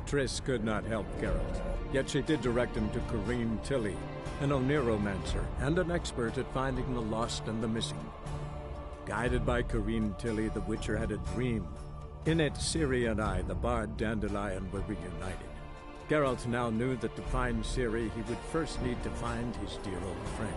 Triss could not help Geralt, yet she did direct him to Corrine Tilly, an Oniromancer and an expert at finding the lost and the missing. Guided by Corrine Tilly, the Witcher had a dream. In it, Ciri and I, the bard Dandelion, were reunited. Geralt now knew that to find Ciri, he would first need to find his dear old friend.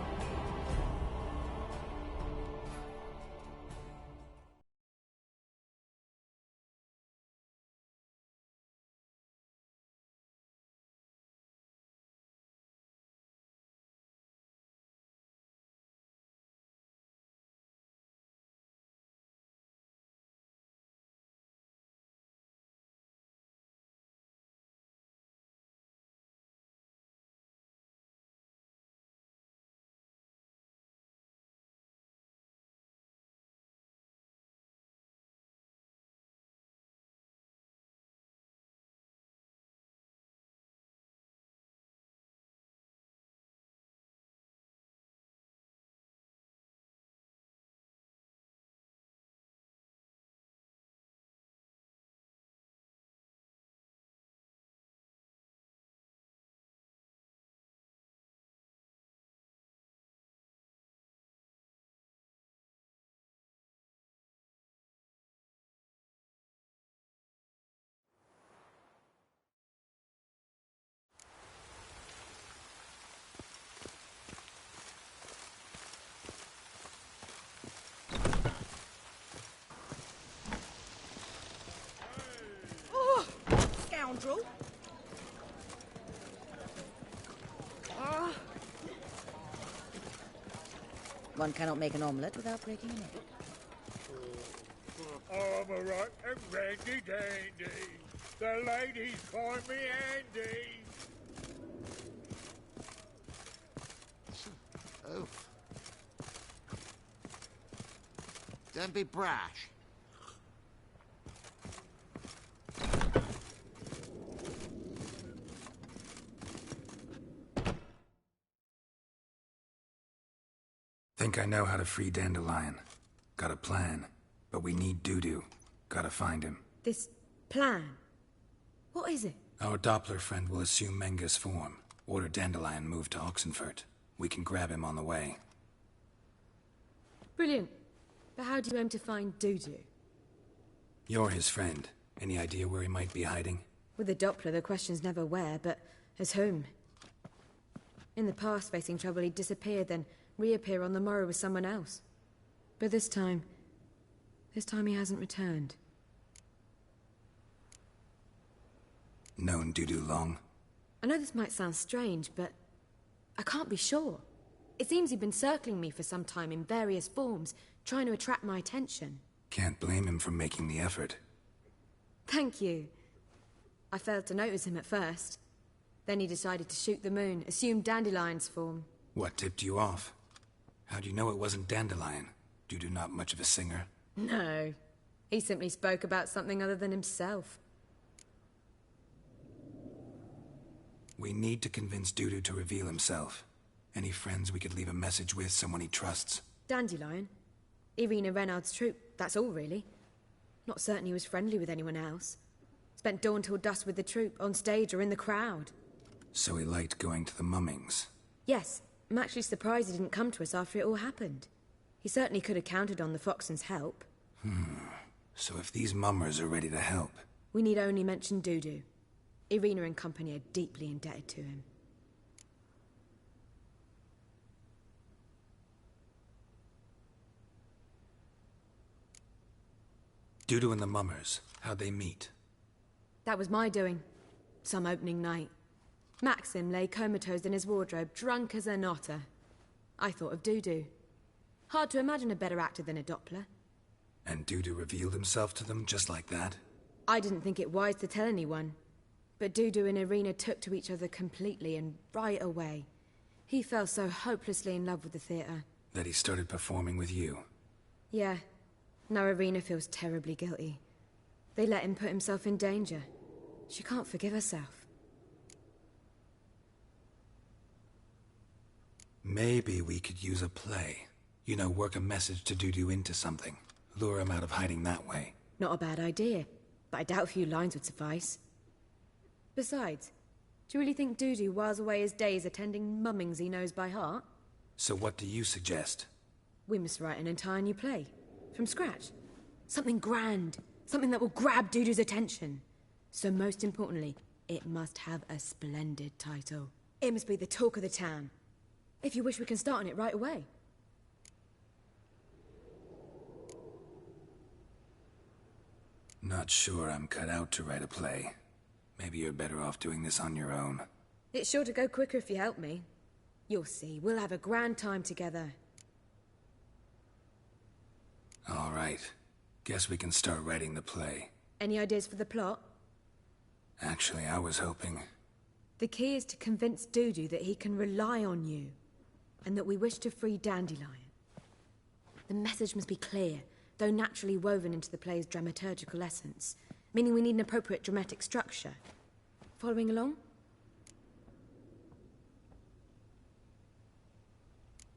Scoundrel! One cannot make an omelette without breaking an egg. I'm a right and randy dandy. The ladies call me Andy. Oh. Don't be brash. Think I know how to free Dandelion. Got a plan. But we need Dudu. Gotta find him. This plan? What is it? Our Doppler friend will assume Menge's form. Order Dandelion moved to Oxenfurt. We can grab him on the way. Brilliant. But how do you aim to find Dudu? You're his friend. Any idea where he might be hiding? With the Doppler, the question's never where, but as whom. In the past, facing trouble, he'd disappear, then reappear on the morrow with someone else. But this time he hasn't returned. Known Dudu long? I know this might sound strange, but I can't be sure. It seems he'd been circling me for some time in various forms, trying to attract my attention. Can't blame him for making the effort. Thank you. I failed to notice him at first. Then he decided to shoot the moon, assumed Dandelion's form. What tipped you off? How do you know it wasn't Dandelion? Dudu not much of a singer? No. He simply spoke about something other than himself. We need to convince Dudu to reveal himself. Any friends we could leave a message with, someone he trusts? Dandelion? Irina Renard's troupe, that's all really. Not certain he was friendly with anyone else. Spent dawn till dusk with the troupe, on stage or in the crowd. So he liked going to the mummings? Yes. I'm actually surprised he didn't come to us after it all happened. He certainly could have counted on the Foxen's help. So if these mummers are ready to help... We need only mention Dudu. Irina and company are deeply indebted to him. Dudu and the mummers, how'd they meet? That was my doing. Some opening night. Maxim lay comatose in his wardrobe, drunk as an otter. I thought of Dudu. Hard to imagine a better actor than a Doppler. And Dudu revealed himself to them just like that? I didn't think it wise to tell anyone. But Dudu and Irina took to each other completely and right away. He fell so hopelessly in love with the theatre. That he started performing with you? Yeah. Now Irina feels terribly guilty. They let him put himself in danger. She can't forgive herself. Maybe we could use a play. You know, work a message to Dudu into something. Lure him out of hiding that way. Not a bad idea, but I doubt a few lines would suffice. Besides, do you really think Dudu whiles away his days attending mummings he knows by heart? So what do you suggest? We must write an entire new play. From scratch. Something grand. Something that will grab Dudu's attention. So most importantly, it must have a splendid title. It must be the talk of the town. If you wish, we can start on it right away. Not sure I'm cut out to write a play. Maybe you're better off doing this on your own. It's sure to go quicker if you help me. You'll see, we'll have a grand time together. All right. Guess we can start writing the play. Any ideas for the plot? Actually, I was hoping... The key is to convince Dudu that he can rely on you, and that we wish to free Dandelion. The message must be clear, though naturally woven into the play's dramaturgical essence, meaning we need an appropriate dramatic structure. Following along?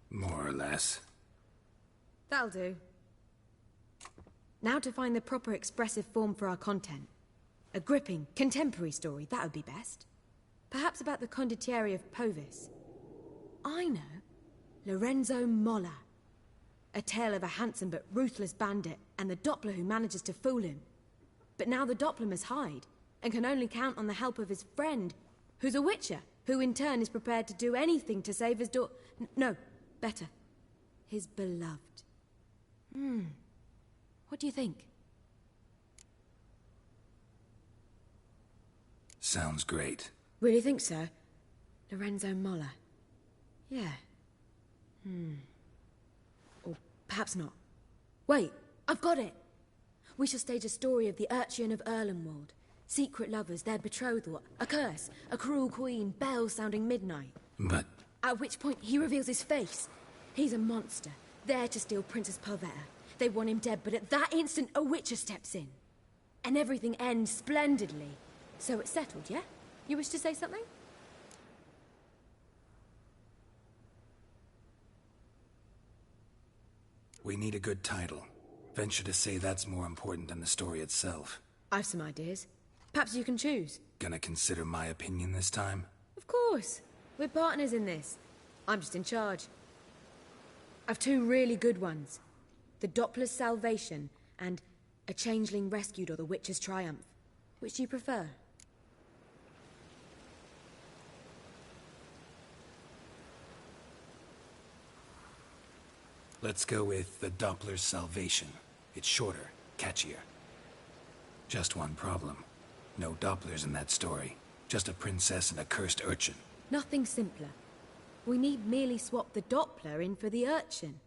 More or less. That'll do. Now to find the proper expressive form for our content. A gripping, contemporary story, that would be best. Perhaps about the condottieri of Povis. I know. Lorenzo Molla. A tale of a handsome but ruthless bandit and the Doppler who manages to fool him. But now the Doppler must hide and can only count on the help of his friend, who's a witcher, who in turn is prepared to do anything to save his no, better. His beloved. What do you think? Sounds great. Really think so? Lorenzo Molla. Yeah. Or perhaps not. Wait, I've got it! We shall stage a story of the Urchin of Erlenwald. Secret lovers, their betrothal, a curse, a cruel queen, bells sounding midnight. But... At which point he reveals his face. He's a monster, there to steal Princess Pavetta. They want him dead, but at that instant a witcher steps in. And everything ends splendidly. So it's settled, yeah? You wish to say something? We need a good title. Venture to say that's more important than the story itself. I've some ideas. Perhaps you can choose. Gonna consider my opinion this time? Of course. We're partners in this. I'm just in charge. I've two really good ones. The Doppler's Salvation and A Changeling Rescued or The Witcher's Triumph. Which do you prefer? Let's go with The Doppler's Salvation. It's shorter, catchier. Just one problem. No Dopplers in that story. Just a princess and a cursed urchin. Nothing simpler. We need merely swap the Doppler in for the urchin.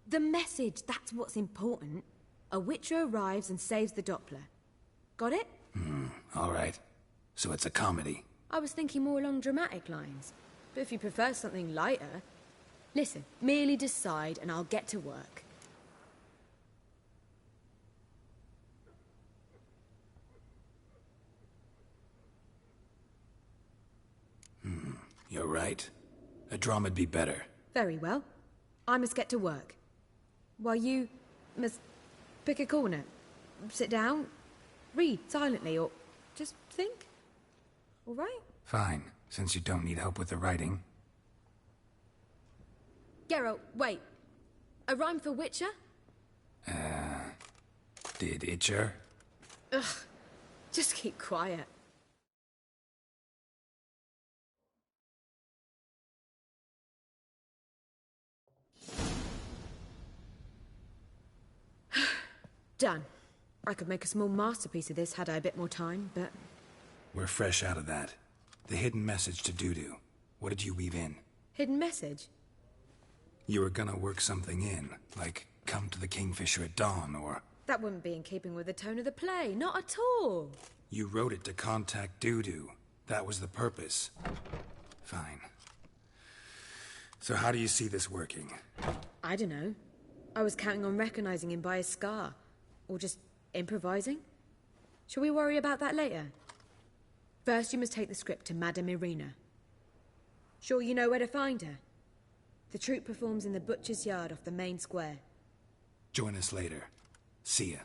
The message, that's what's important. A witcher arrives and saves the Doppler. Got it? All right. So it's a comedy. I was thinking more along dramatic lines. But if you prefer something lighter... Listen, merely decide and I'll get to work. You're right. A drama'd be better. Very well. I must get to work. While you must pick a corner, sit down, read silently, or just think. All right? Fine, since you don't need help with the writing. Geralt, wait. A rhyme for Witcher? Did Itcher? Ugh. Just keep quiet. Done. I could make a small masterpiece of this had I a bit more time, but... We're fresh out of that. The hidden message to Dudu. What did you weave in? Hidden message? You were gonna work something in, like come to the Kingfisher at dawn, or... That wouldn't be in keeping with the tone of the play, not at all. You wrote it to contact Dudu. That was the purpose. Fine. So how do you see this working? I don't know. I was counting on recognizing him by his scar. Or just improvising. Shall we worry about that later? First, you must take the script to Madame Irina. Sure you know where to find her? The troupe performs in the butcher's yard off the main square. Join us later. See ya.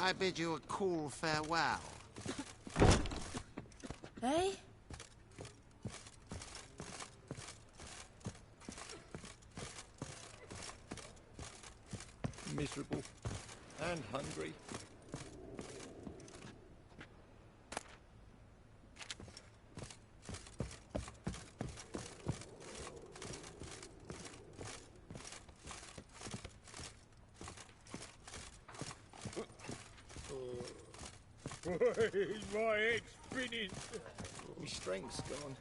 I bid you a cool farewell. Hey? Miserable and hungry. My head's spinning. My strength's gone.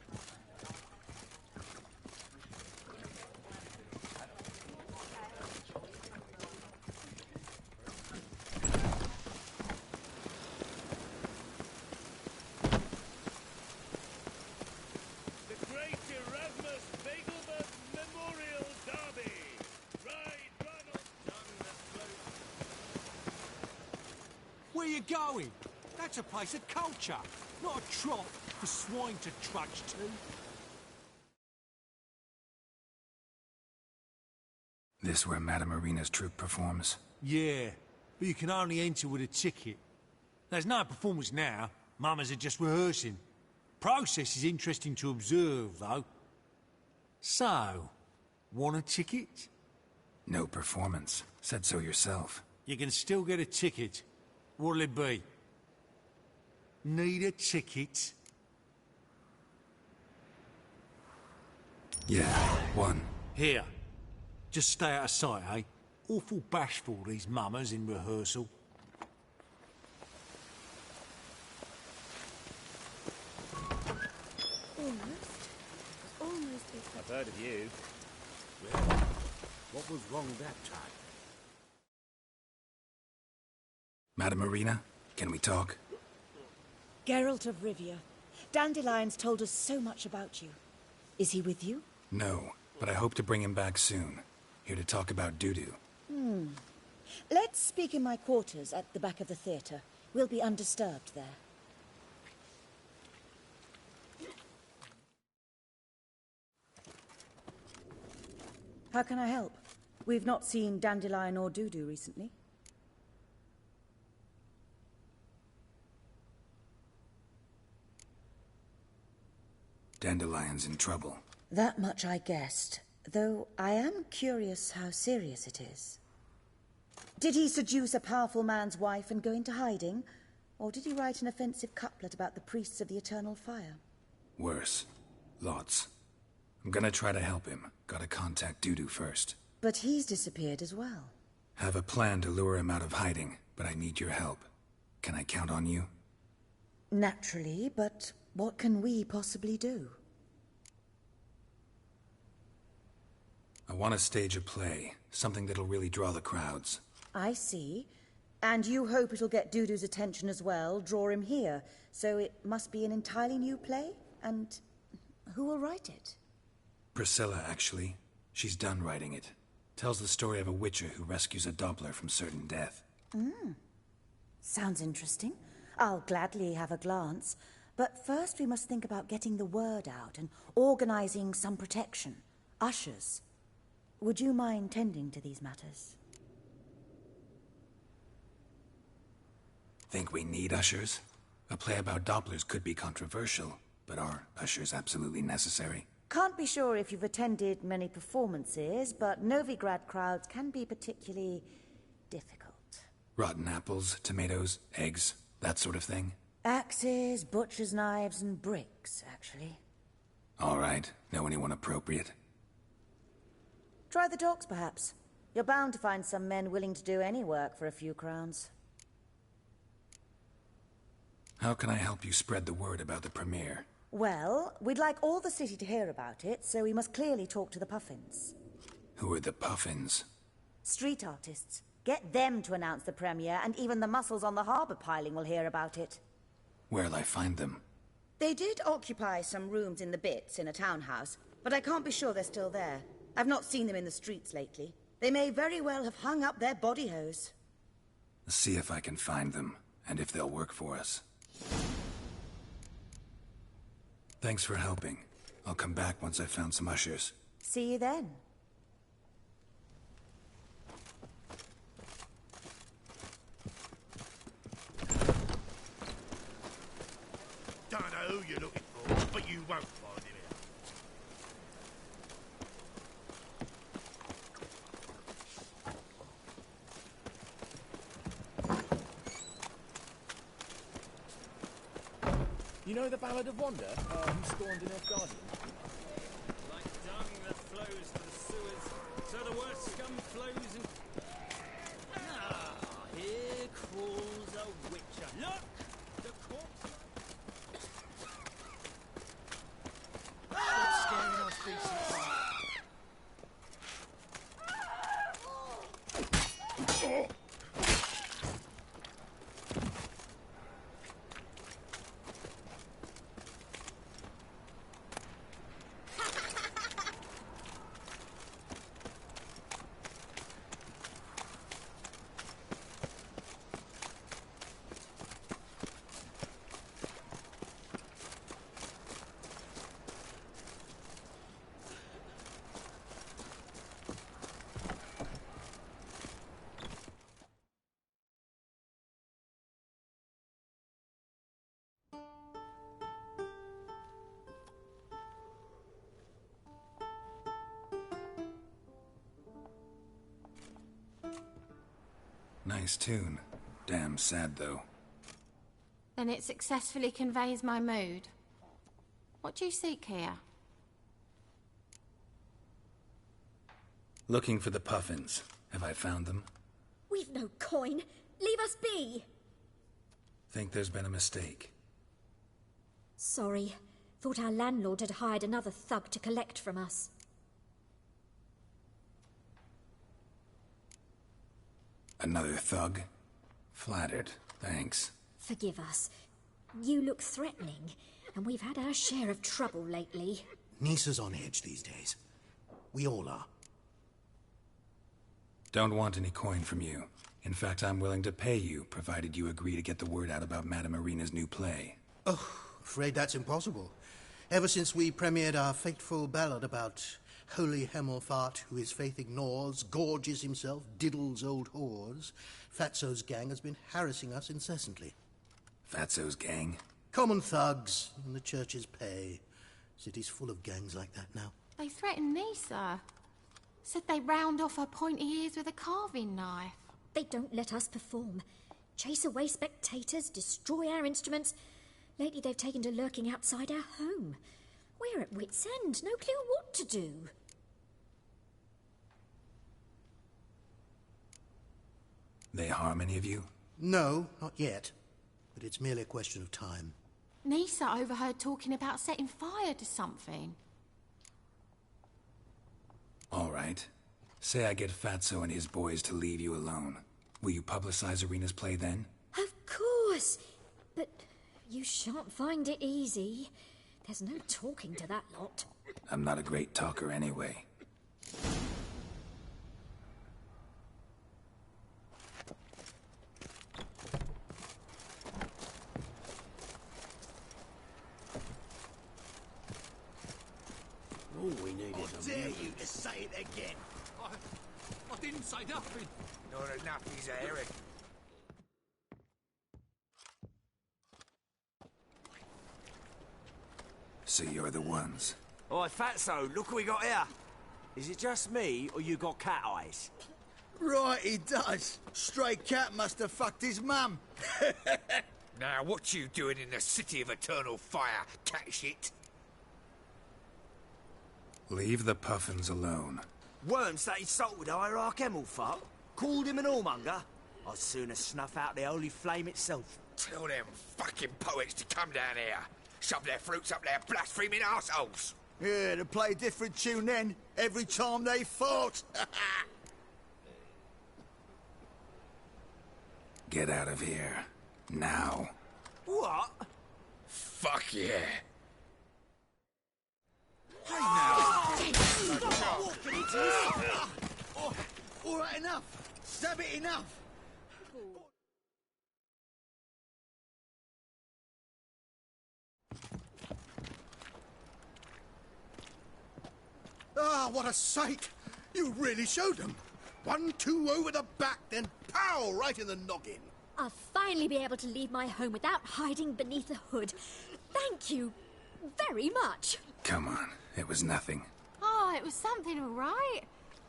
The Great Erasmus Nagelman Memorial Derby. Ride, Ronald. Where you going? That's a place of culture, not a trough for swine to trudge to. This where Madame Irina's troupe performs? Yeah, but you can only enter with a ticket. There's no performance now. Mamas are just rehearsing. Process is interesting to observe, though. So, want a ticket? No performance. Said so yourself. You can still get a ticket. What'll it be? Need a ticket? Yeah, one. Here. Just stay out of sight, eh? Awful bashful, these mamas in rehearsal. Almost I've heard of you. What was wrong that time? Madame Irina, can we talk? Geralt of Rivia. Dandelion's told us so much about you. Is he with you? No, but I hope to bring him back soon. Here to talk about Dudu. Let's speak in my quarters at the back of the theatre. We'll be undisturbed there. How can I help? We've not seen Dandelion or Dudu recently. Dandelion's in trouble. That much I guessed, though I am curious how serious it is. Did he seduce a powerful man's wife and go into hiding? Or did he write an offensive couplet about the priests of the eternal fire? Worse. Lots. I'm gonna try to help him. Gotta contact Dudu first. But he's disappeared as well. Have a plan to lure him out of hiding, but I need your help. Can I count on you? Naturally, but what can we possibly do? I want to stage a play. Something that'll really draw the crowds. I see. And you hope it'll get Dudu's attention as well, draw him here. So it must be an entirely new play? And who will write it? Priscilla, actually. She's done writing it. Tells the story of a witcher who rescues a Doppler from certain death. Sounds interesting. I'll gladly have a glance. But first we must think about getting the word out and organizing some protection. Ushers. Would you mind tending to these matters? Think we need ushers? A play about Dopplers could be controversial, but are ushers absolutely necessary? Can't be sure if you've attended many performances, but Novigrad crowds can be particularly difficult. Rotten apples, tomatoes, eggs, that sort of thing? Axes, butcher's knives, and bricks, actually. All right. Know anyone appropriate? Try the docks, perhaps. You're bound to find some men willing to do any work for a few crowns. How can I help you spread the word about the premiere? Well, we'd like all the city to hear about it, so we must clearly talk to the Puffins. Who are the Puffins? Street artists. Get them to announce the premiere, and even the muscles on the harbour piling will hear about it. Where'll I find them? They did occupy some rooms in the Bits in a townhouse, but I can't be sure they're still there. I've not seen them in the streets lately. They may very well have hung up their body hose. See if I can find them, and if they'll work for us. Thanks for helping. I'll come back once I've found some ushers. See you then. you're looking for, but you won't find him out. You know the Ballad of Wanda? Who spawned in Nilfgaardian? Like dung that flows to the sewers, so the worst scum flows in... Ah, here crawls a witcher. Look! The corpse... Stop scaring our species. Nice tune. Damn sad, though. Then it successfully conveys my mood. What do you seek here? Looking for the Puffins. Have I found them? We've no coin. Leave us be. Think there's been a mistake. Sorry. Thought our landlord had hired another thug to collect from us. Another thug? Flattered. Thanks. Forgive us. You look threatening, and we've had our share of trouble lately. Nisa's on edge these days. We all are. Don't want any coin from you. In fact, I'm willing to pay you, provided you agree to get the word out about Madame Irina's new play. Oh, afraid that's impossible. Ever since we premiered our fateful ballad about Holy Hemelfart, who his faith ignores, gorges himself, diddles old whores, Fatso's gang has been harassing us incessantly. Fatso's gang? Common thugs in the church's pay. City's full of gangs like that now. They threatened Nisa. Said they round off her pointy ears with a carving knife. They don't let us perform. Chase away spectators, destroy our instruments. Lately they've taken to lurking outside our home. We're at wit's end, no clue what to do. They harm any of you? No, not yet. But it's merely a question of time. Nisa overheard talking about setting fire to something. All right. Say I get Fatso and his boys to leave you alone. Will you publicize Irina's play then? Of course. But you shan't find it easy. There's no talking to that lot. I'm not a great talker anyway. All we need is a dare you to say it again? I didn't say nothing. Not enough, he's a Eric. So you're the ones. Oi, Fatso, look what we got here. Is it just me, or you got cat eyes? Right, he does. Stray cat must have fucked his mum. Now, what you doing in the City of Eternal Fire, cat shit? Leave the Puffins alone. Worms that insulted Hierarch Hemelfart? Called him an whoremonger? I'd sooner snuff out the holy flame itself. Tell them fucking poets to come down here. Shove their fruits up their blaspheming arseholes. Yeah, to play a different tune then, every time they fought. Get out of here. Now. What? Fuck yeah. Hey now! All right, enough. Stab it, enough. Ah, what a sight! You really showed them. 1-2 over the back, then pow, right in the noggin. I'll finally be able to leave my home without hiding beneath a hood. Thank you very much. Come on, it was nothing. Oh, it was something, all right.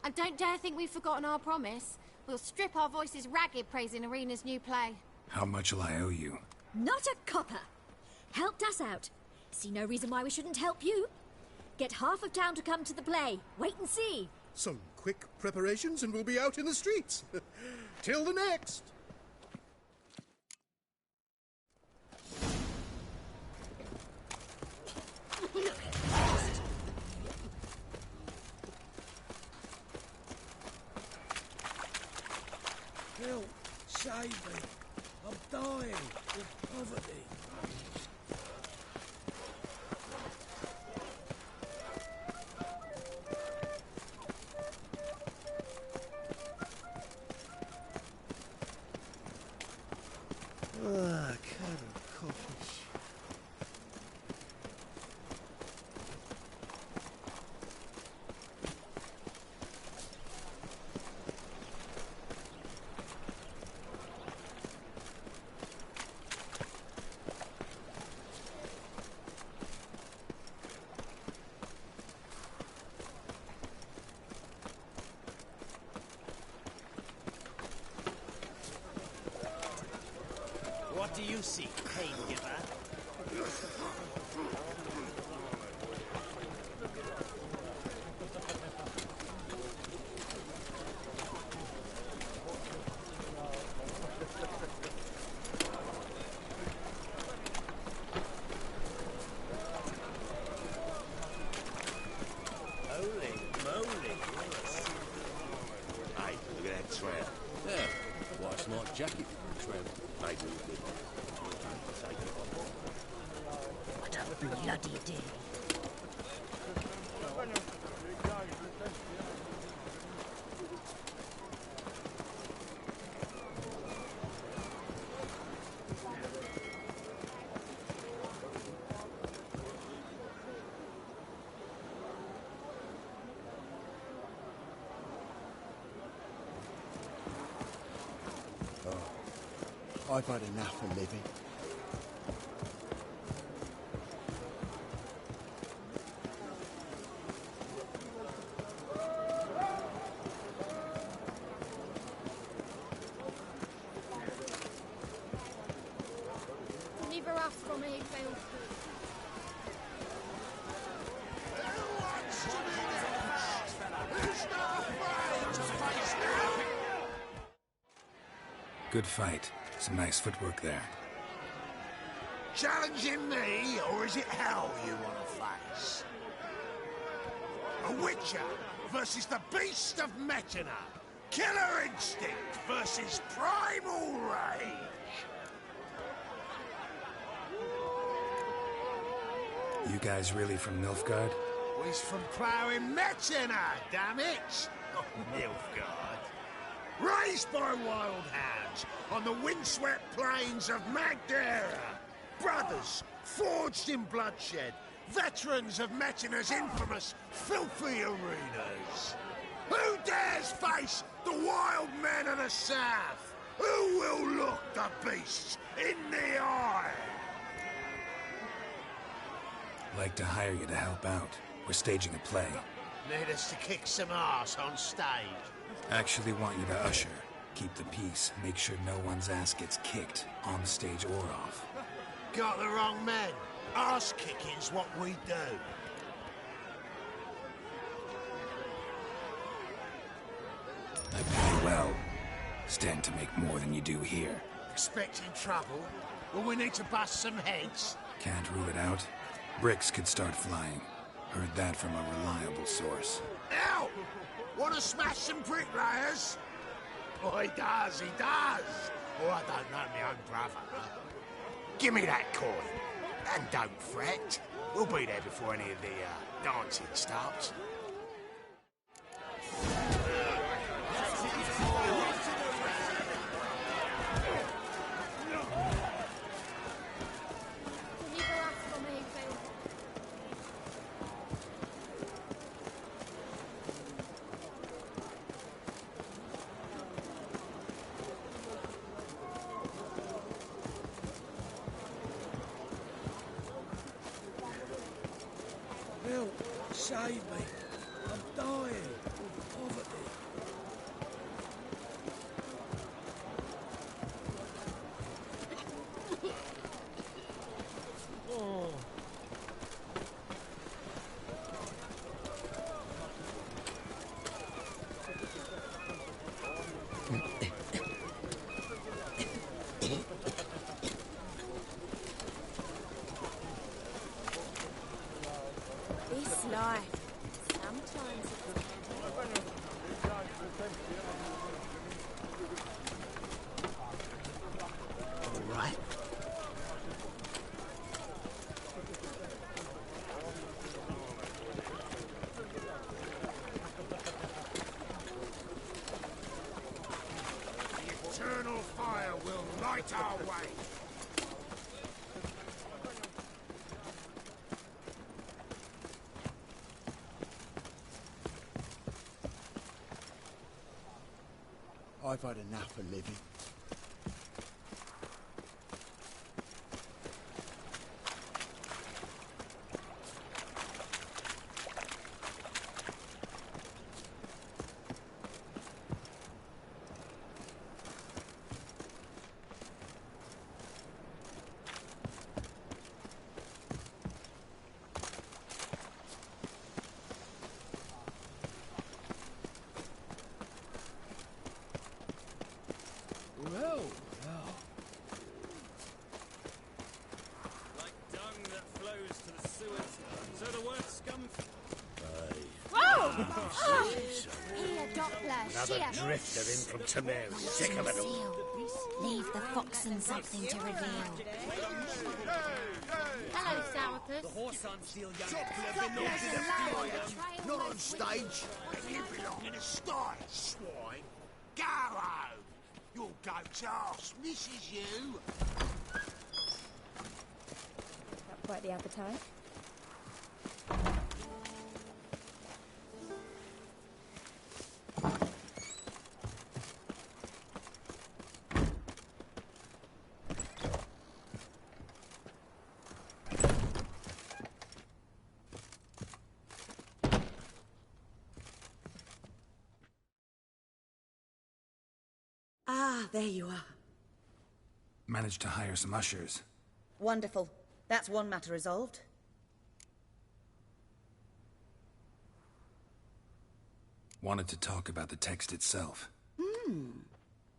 And don't dare think we've forgotten our promise. We'll strip our voices ragged praising Arena's new play. How much will I owe you? Not a copper. Helped us out. See no reason why we shouldn't help you. Get half of town to come to the play. Wait and see. Some quick preparations and we'll be out in the streets. Till the next. Help! Save me! I'm dying of poverty. Ah, cattle coffins. What do you seek, pain giver? Holy moly! Hey, look at that tramp. Yeah, quite a smart jacket for a tramp. They do good. What a bloody day. I've had enough of living. Neither us from me, Phil. Good fight. Some nice footwork there. Challenging me, or is it hell you want to face? A Witcher versus the Beast of Metina. Killer instinct versus primal rage. You guys really from Nilfgaard? We's from ploughing Metina, damn it! Oh, Nilfgaard. Raised by wild hounds on the windswept plains of Magdera. Brothers, forged in bloodshed. Veterans of Metina's infamous, filthy arenas. Who dares face the wild men of the south? Who will look the beasts in the eye? Like to hire you to help out. We're staging a play. Need us to kick some ass on stage. Actually want you to usher. Keep the peace. Make sure no one's ass gets kicked, on stage or off. Got the wrong men. Ass kicking's what we do. I pay you well. Stand to make more than you do here. Expecting trouble? Well, we need to bust some heads. Can't rule it out. Bricks could start flying. Heard that from a reliable source. Now! Want to smash some bricklayers? Oh, he does, he does. Oh, I don't know my own brother. Give me that coin. And don't fret. We'll be there before any of the dancing starts. Save me. I'm dying. Poverty. This life, sometimes it's All right. The eternal fire will light our way. I've had enough of living. Well, Like dung that flows to the sewers, so the worst scum... Whoa! Here, Doppler, Another drifter in from Tamir. Sick of it all. Leave the foxen something to reveal. Hello, Sourpuss. The horse aren't still young. Not on stage. And you belong in the sky, swine. Go home. You'll go to arse, Mrs. You. Not quite the appetite. Ah, there you are. Managed to hire some ushers. Wonderful. That's one matter resolved. Wanted to talk about the text itself.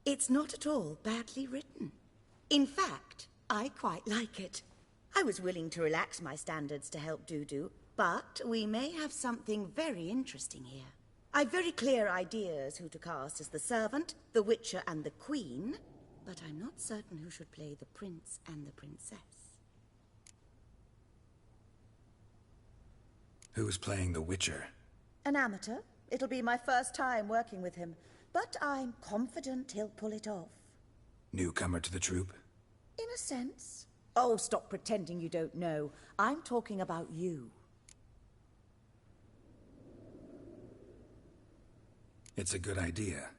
It's not at all badly written. In fact, I quite like it. I was willing to relax my standards to help Dudu, but we may have something very interesting here. I've very clear ideas who to cast as the servant, the Witcher, and the Queen, but I'm not certain who should play the Prince and the Princess. Who's playing the Witcher? An amateur. It'll be my first time working with him, but I'm confident he'll pull it off. Newcomer to the troupe? In a sense. Oh, stop pretending you don't know. I'm talking about you. It's a good idea.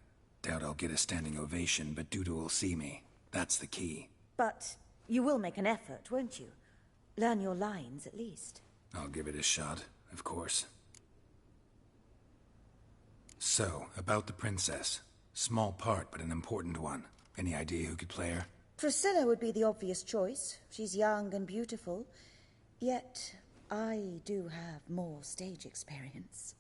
Doubt I'll get a standing ovation, but Dudu will see me. That's the key. But you will make an effort, won't you? Learn your lines, at least. I'll give it a shot, of course. So, about the princess. Small part, but an important one. Any idea who could play her? Priscilla would be the obvious choice. She's young and beautiful. Yet, I do have more stage experience.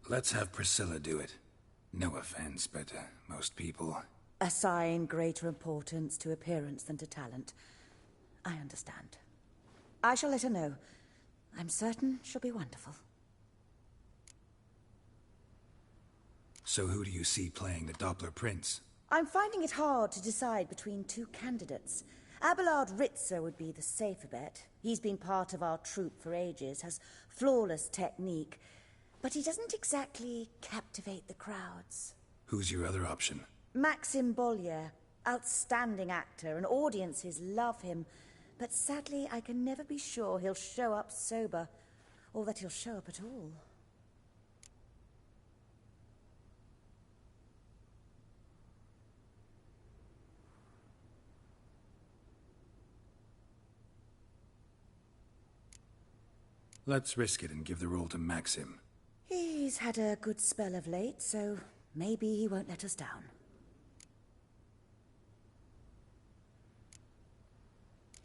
Let's have Priscilla do it. No offense, but most people... Assign greater importance to appearance than to talent. I understand. I shall let her know. I'm certain she'll be wonderful. So who do you see playing the Doppler Prince? I'm finding it hard to decide between two candidates. Abelard Ritzer would be the safer bet. He's been part of our troupe for ages, has flawless technique, but he doesn't exactly captivate the crowds. Who's your other option? Maxim Bollier, outstanding actor, and audiences love him. But sadly, I can never be sure he'll show up sober, or that he'll show up at all. Let's risk it and give the role to Maxim. He's had a good spell of late, so maybe he won't let us down.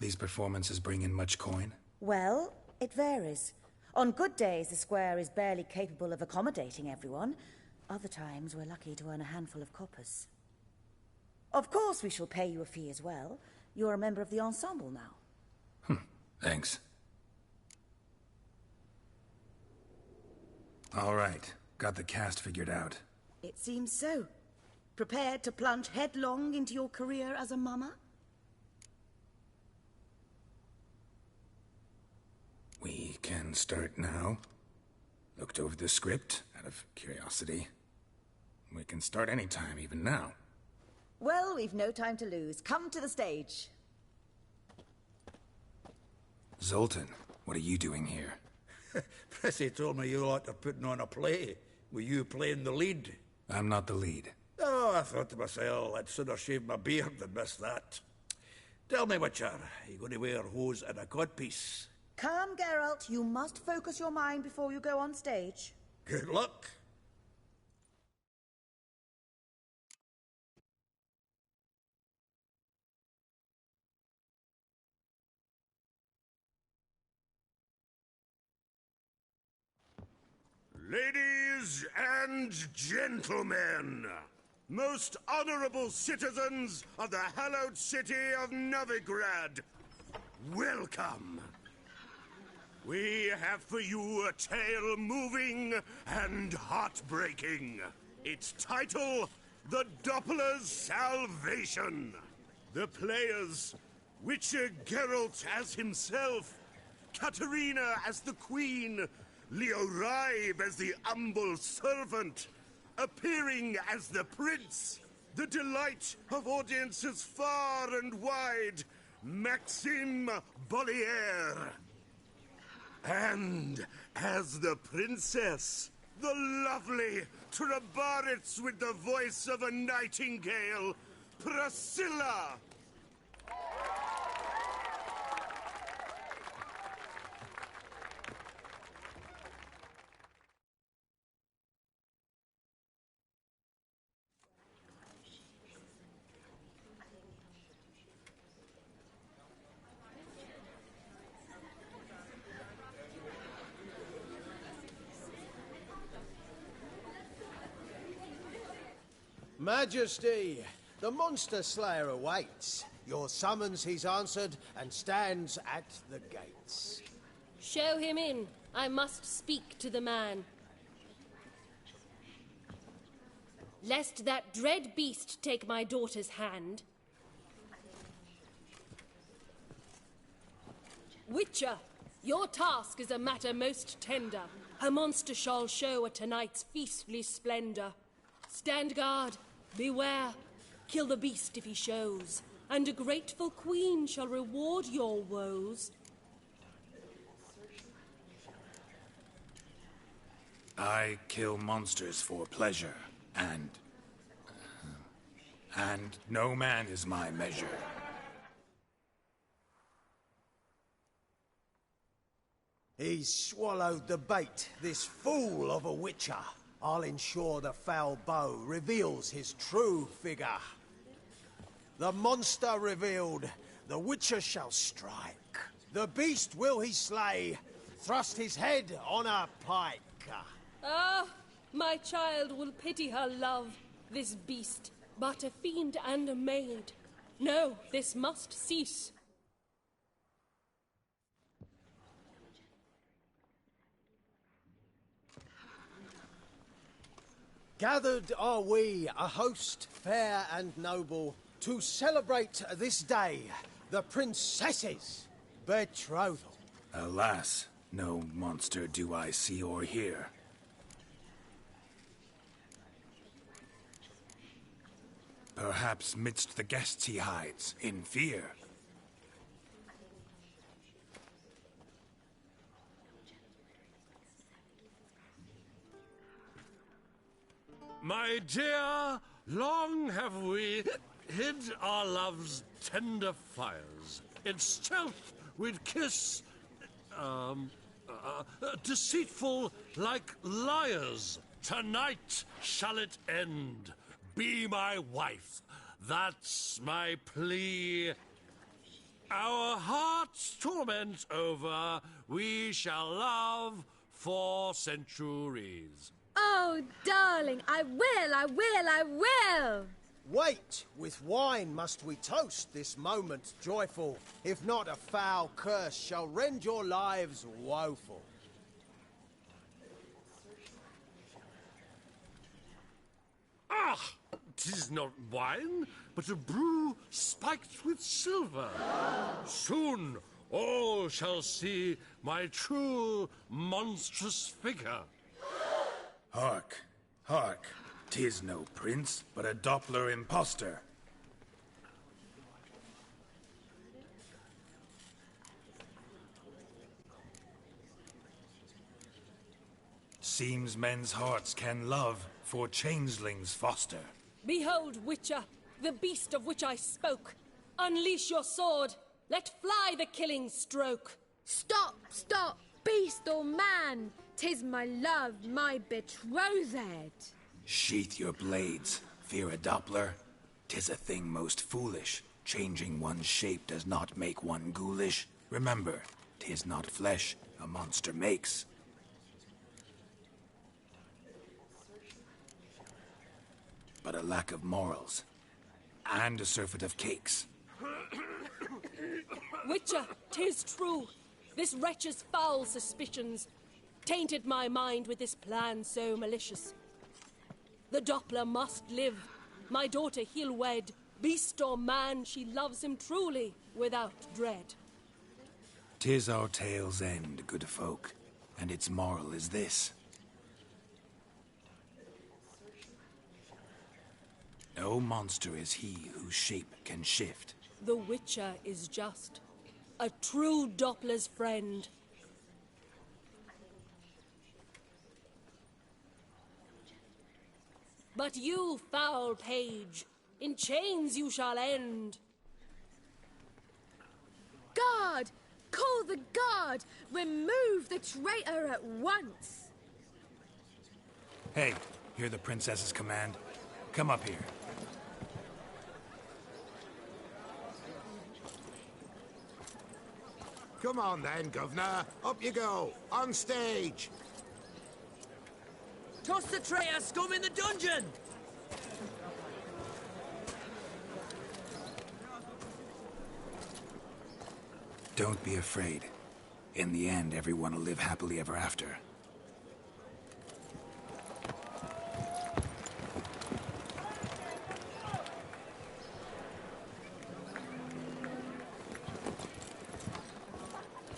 These performances bring in much coin? Well, it varies. On good days, the square is barely capable of accommodating everyone. Other times, we're lucky to earn a handful of coppers. Of course, we shall pay you a fee as well. You're a member of the ensemble now. Thanks. All right. Got the cast figured out. It seems so. Prepared to plunge headlong into your career as a mama? We can start now. Looked over the script, out of curiosity. We can start any time, even now. Well, we've no time to lose. Come to the stage. Zoltan, what are you doing here? Prissy told me you lot are putting on a play. Were you playing the lead? I'm not the lead. Oh, I thought to myself, I'd sooner shave my beard than miss that. Tell me, Witcher, are you going to wear hose and a codpiece? Come, Geralt. You must focus your mind before you go on stage. Good luck. Ladies and gentlemen, most honorable citizens of the hallowed city of Novigrad, welcome. We have for you a tale moving and heartbreaking. Its title, The Doppler's Salvation. The players, Witcher Geralt as himself, Katerina as the Queen, Leo Ribe as the humble servant, appearing as the Prince, the delight of audiences far and wide, Maxime Bollier. And as the Princess, the lovely Trebaritz with the voice of a nightingale, Priscilla. Majesty, the Monster Slayer awaits. Your summons he's answered and stands at the gates. Show him in. I must speak to the man. Lest that dread beast take my daughter's hand. Witcher, your task is a matter most tender. A monster shall show at tonight's feastly splendor. Stand guard. Beware, kill the beast if he shows, and a grateful queen shall reward your woes. I kill monsters for pleasure, and no man is my measure. He's swallowed the bait, this fool of a Witcher. I'll ensure the foul bow reveals his true figure. The monster revealed, the Witcher shall strike. The beast will he slay, thrust his head on a pike. Ah, my child will pity her love, this beast, but a fiend and a maid. No, this must cease. Gathered are we, a host fair and noble, to celebrate this day, the princess's betrothal. Alas, no monster do I see or hear. Perhaps midst the guests he hides, in fear. My dear, long have we hid our love's tender fires. In stealth we'd kiss, deceitful like liars. Tonight shall it end. Be my wife. That's my plea. Our hearts' torment over, we shall love for centuries. Oh, darling, I will! Wait, with wine must we toast this moment joyful. If not, a foul curse shall rend your lives woeful. Ah! 'Tis not wine, but a brew spiked with silver. Soon all shall see my true monstrous figure. Hark, hark. 'Tis no prince, but a Doppler impostor. Seems men's hearts can love, for changelings foster. Behold, Witcher, the beast of which I spoke. Unleash your sword. Let fly the killing stroke. Stop, beast or man! 'Tis my love, my betrothed. Sheath your blades, fear a Doppler. 'Tis a thing most foolish. Changing one's shape does not make one ghoulish. Remember, 'tis not flesh a monster makes. But a lack of morals, and a surfeit of cakes. Witcher, 'tis true. This wretch's foul suspicions tainted my mind with this plan so malicious. The Doppler must live. My daughter he'll wed. Beast or man, she loves him truly, without dread. 'Tis our tale's end, good folk, and its moral is this. No monster is he whose shape can shift. The Witcher is just. A true Doppler's friend. But you, foul page, in chains you shall end. Guard! Call the guard! Remove the traitor at once! Hey, hear the princess's command? Come up here. Come on then, Governor. Up you go. On stage. Toss the traitor scum in the dungeon! Don't be afraid. In the end, everyone will live happily ever after.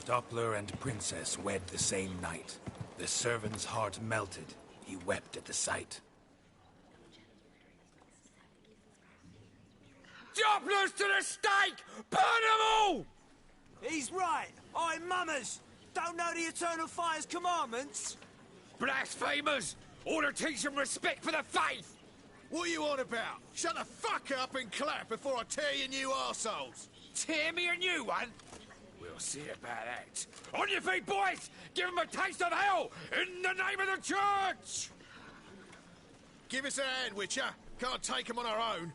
Doppler and Princess wed the same night. The servant's heart melted. He wept at the sight. Dopplers to the stake! Burn them all! He's right. I'm mummers. Don't know the Eternal Fire's commandments? Blasphemers! Ought to teach them respect for the faith! What are you on about? Shut the fuck up and clap before I tear you new arseholes! Tear me a new one? We'll see about that. On your feet, boys! Give them a taste of hell in the name of the church! Give us a hand, Witcher. Can't take them on our own.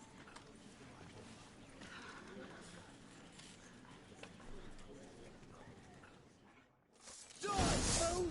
Die, fool!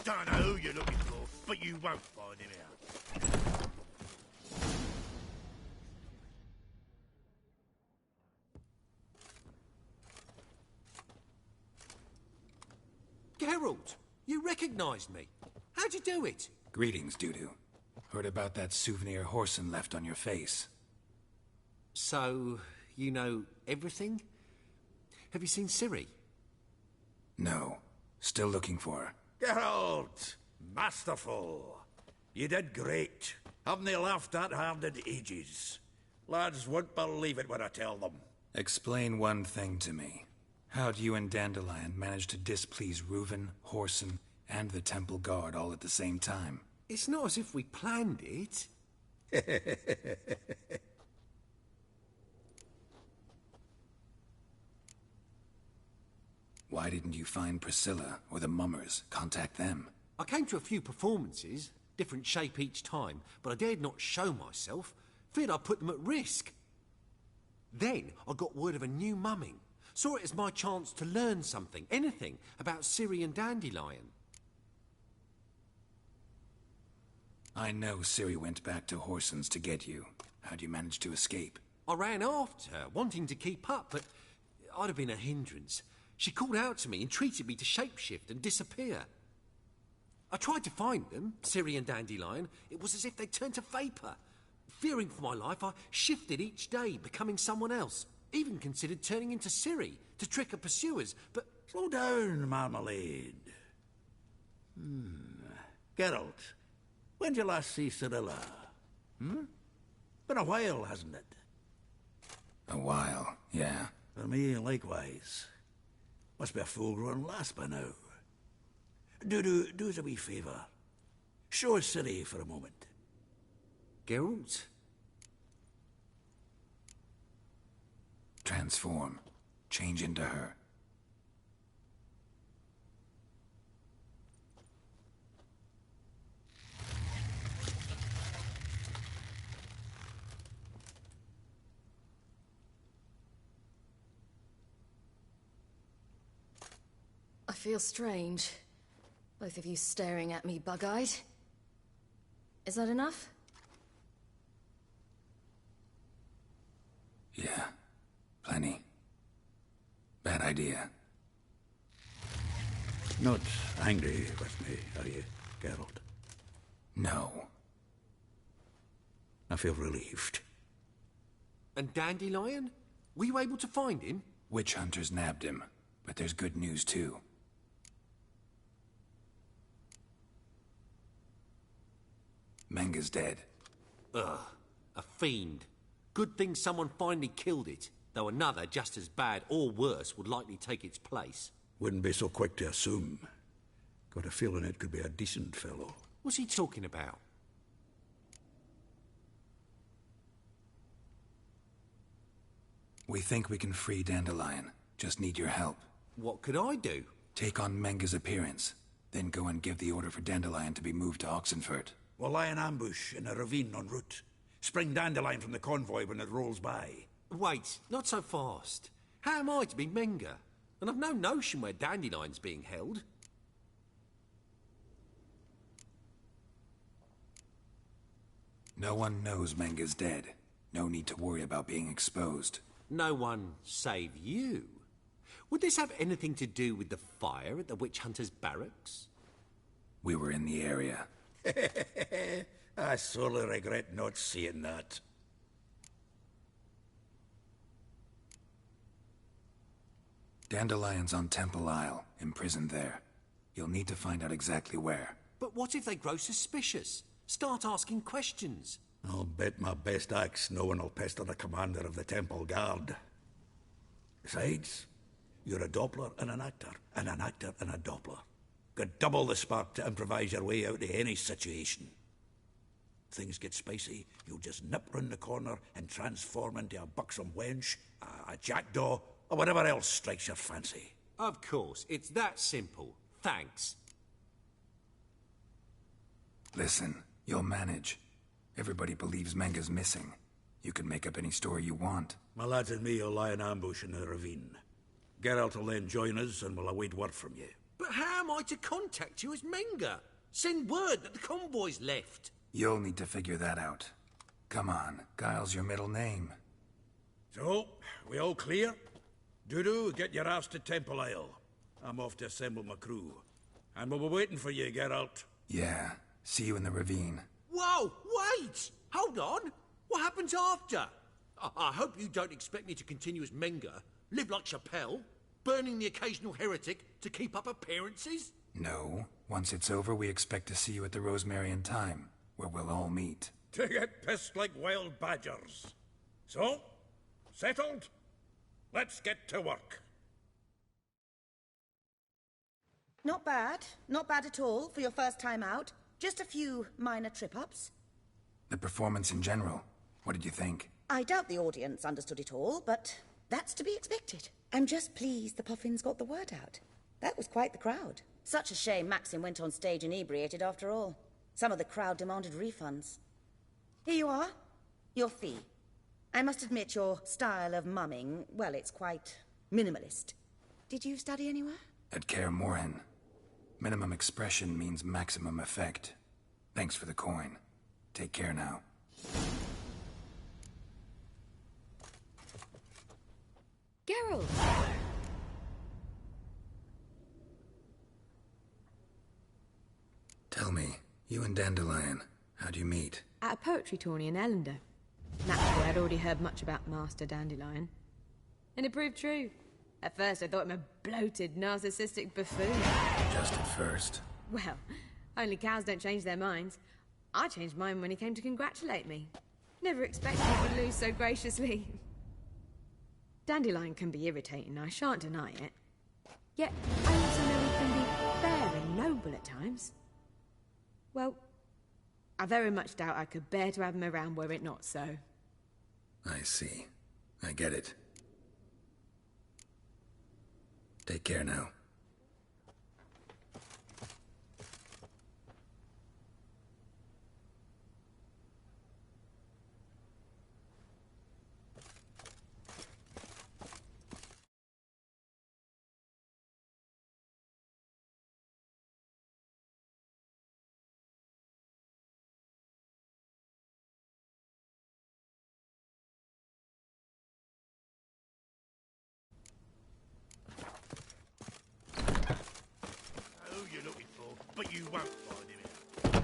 don't know who you're looking for, but you won't find him out. Geralt, you recognised me. How'd you do it? Greetings, Dudu. Heard about that souvenir Whoreson left on your face. So, you know everything? Have you seen Ciri? No. Still looking for her. Geralt! Masterful! You did great. Haven't they laughed that hard in ages? Lads won't believe it when I tell them. Explain one thing to me. How'd you and Dandelion manage to displease Reuven, Whoreson, and the Temple Guard all at the same time? It's not as if we planned it. Why didn't you find Priscilla or the Mummers? Contact them. I came to a few performances, different shape each time, but I dared not show myself. Feared I'd put them at risk. Then I got word of a new mumming. Saw it as my chance to learn something, anything, about Ciri and Dandelion. I know Ciri went back to Whoreson's to get you. How'd you manage to escape? I ran after her, wanting to keep up, but I'd have been a hindrance. She called out to me, entreated me to shapeshift and disappear. I tried to find them, Ciri and Dandelion. It was as if they'd turned to vapour. Fearing for my life, I shifted each day, becoming someone else. Even considered turning into Ciri to trick her pursuers, but... Slow down, Marmalade. Geralt, when did you last see Cirilla? Been a while, hasn't it? A while, yeah. For me, likewise. Must be a full-grown lass by now. Do us a wee favour. Show us Ciri for a moment. Geralt? Transform. Change into her. I feel strange. Both of you staring at me bug-eyed. Is that enough? Yeah. Plenty. Bad idea. Not angry with me, are you, Geralt? No. I feel relieved. And Dandelion? Were you able to find him? Witch hunters nabbed him, but there's good news too. Menga's dead. Ugh, a fiend. Good thing someone finally killed it, though another, just as bad or worse, would likely take its place. Wouldn't be so quick to assume. Got a feeling it could be a decent fellow. What's he talking about? We think we can free Dandelion. Just need your help. What could I do? Take on Menga's appearance, then go and give the order for Dandelion to be moved to Oxenfurt. We'll lie in ambush in a ravine en route. Spring Dandelion from the convoy when it rolls by. Wait, not so fast. How am I to be Menga? And I've no notion where Dandelion's being held. No one knows Menga's dead. No need to worry about being exposed. No one save you. Would this have anything to do with the fire at the Witch Hunters' barracks? We were in the area. I sorely regret not seeing that. Dandelion's on Temple Isle, imprisoned there. You'll need to find out exactly where. But what if they grow suspicious? Start asking questions? I'll bet my best axe no one will pester the commander of the Temple Guard. Besides, you're a Doppler and an actor and a Doppler. Got double the spark to improvise your way out of any situation. Things get spicy, you'll just nip round the corner and transform into a buxom wench, a jackdaw, or whatever else strikes your fancy. Of course, it's that simple. Thanks. Listen, you'll manage. Everybody believes Menga's missing. You can make up any story you want. My lads and me will lie in ambush in the ravine. Geralt will then join us and we'll await word from you. But how am I to contact you as Menga? Send word that the convoy's left. You'll need to figure that out. Come on, Guile's your middle name. So, we all clear? Dudu, get your ass to Temple Isle. I'm off to assemble my crew. And we'll be waiting for you, Geralt. Yeah, see you in the ravine. Whoa, wait! Hold on! What happens after? I hope you don't expect me to continue as Menga, live like Chappelle, burning the occasional heretic to keep up appearances? No. Once it's over, we expect to see you at the Rosemary and Thyme, where we'll all meet. To get pissed like wild badgers. So, settled? Let's get to work. Not bad. Not bad at all for your first time out. Just a few minor trip-ups. The performance in general, what did you think? I doubt the audience understood it all, but that's to be expected. I'm just pleased the Puffins got the word out. That was quite the crowd. Such a shame Maxim went on stage inebriated after all. Some of the crowd demanded refunds. Here you are. Your fee. I must admit your style of mumming, well, it's quite minimalist. Did you study anywhere? At Kaer Morhen. Minimum expression means maximum effect. Thanks for the coin. Take care now. Geralt! Tell me, you and Dandelion, how'd you meet? At a poetry tourney in Ellender. Naturally, I'd already heard much about Master Dandelion. And it proved true. At first, I thought him a bloated, narcissistic buffoon. Just at first. Well, only cows don't change their minds. I changed mine when he came to congratulate me. Never expected he would lose so graciously. Dandelion can be irritating, I shan't deny it. Yet, I also know he can be fair and noble at times. Well, I very much doubt I could bear to have him around were it not so. I see. I get it. Take care now. But you won't find him out.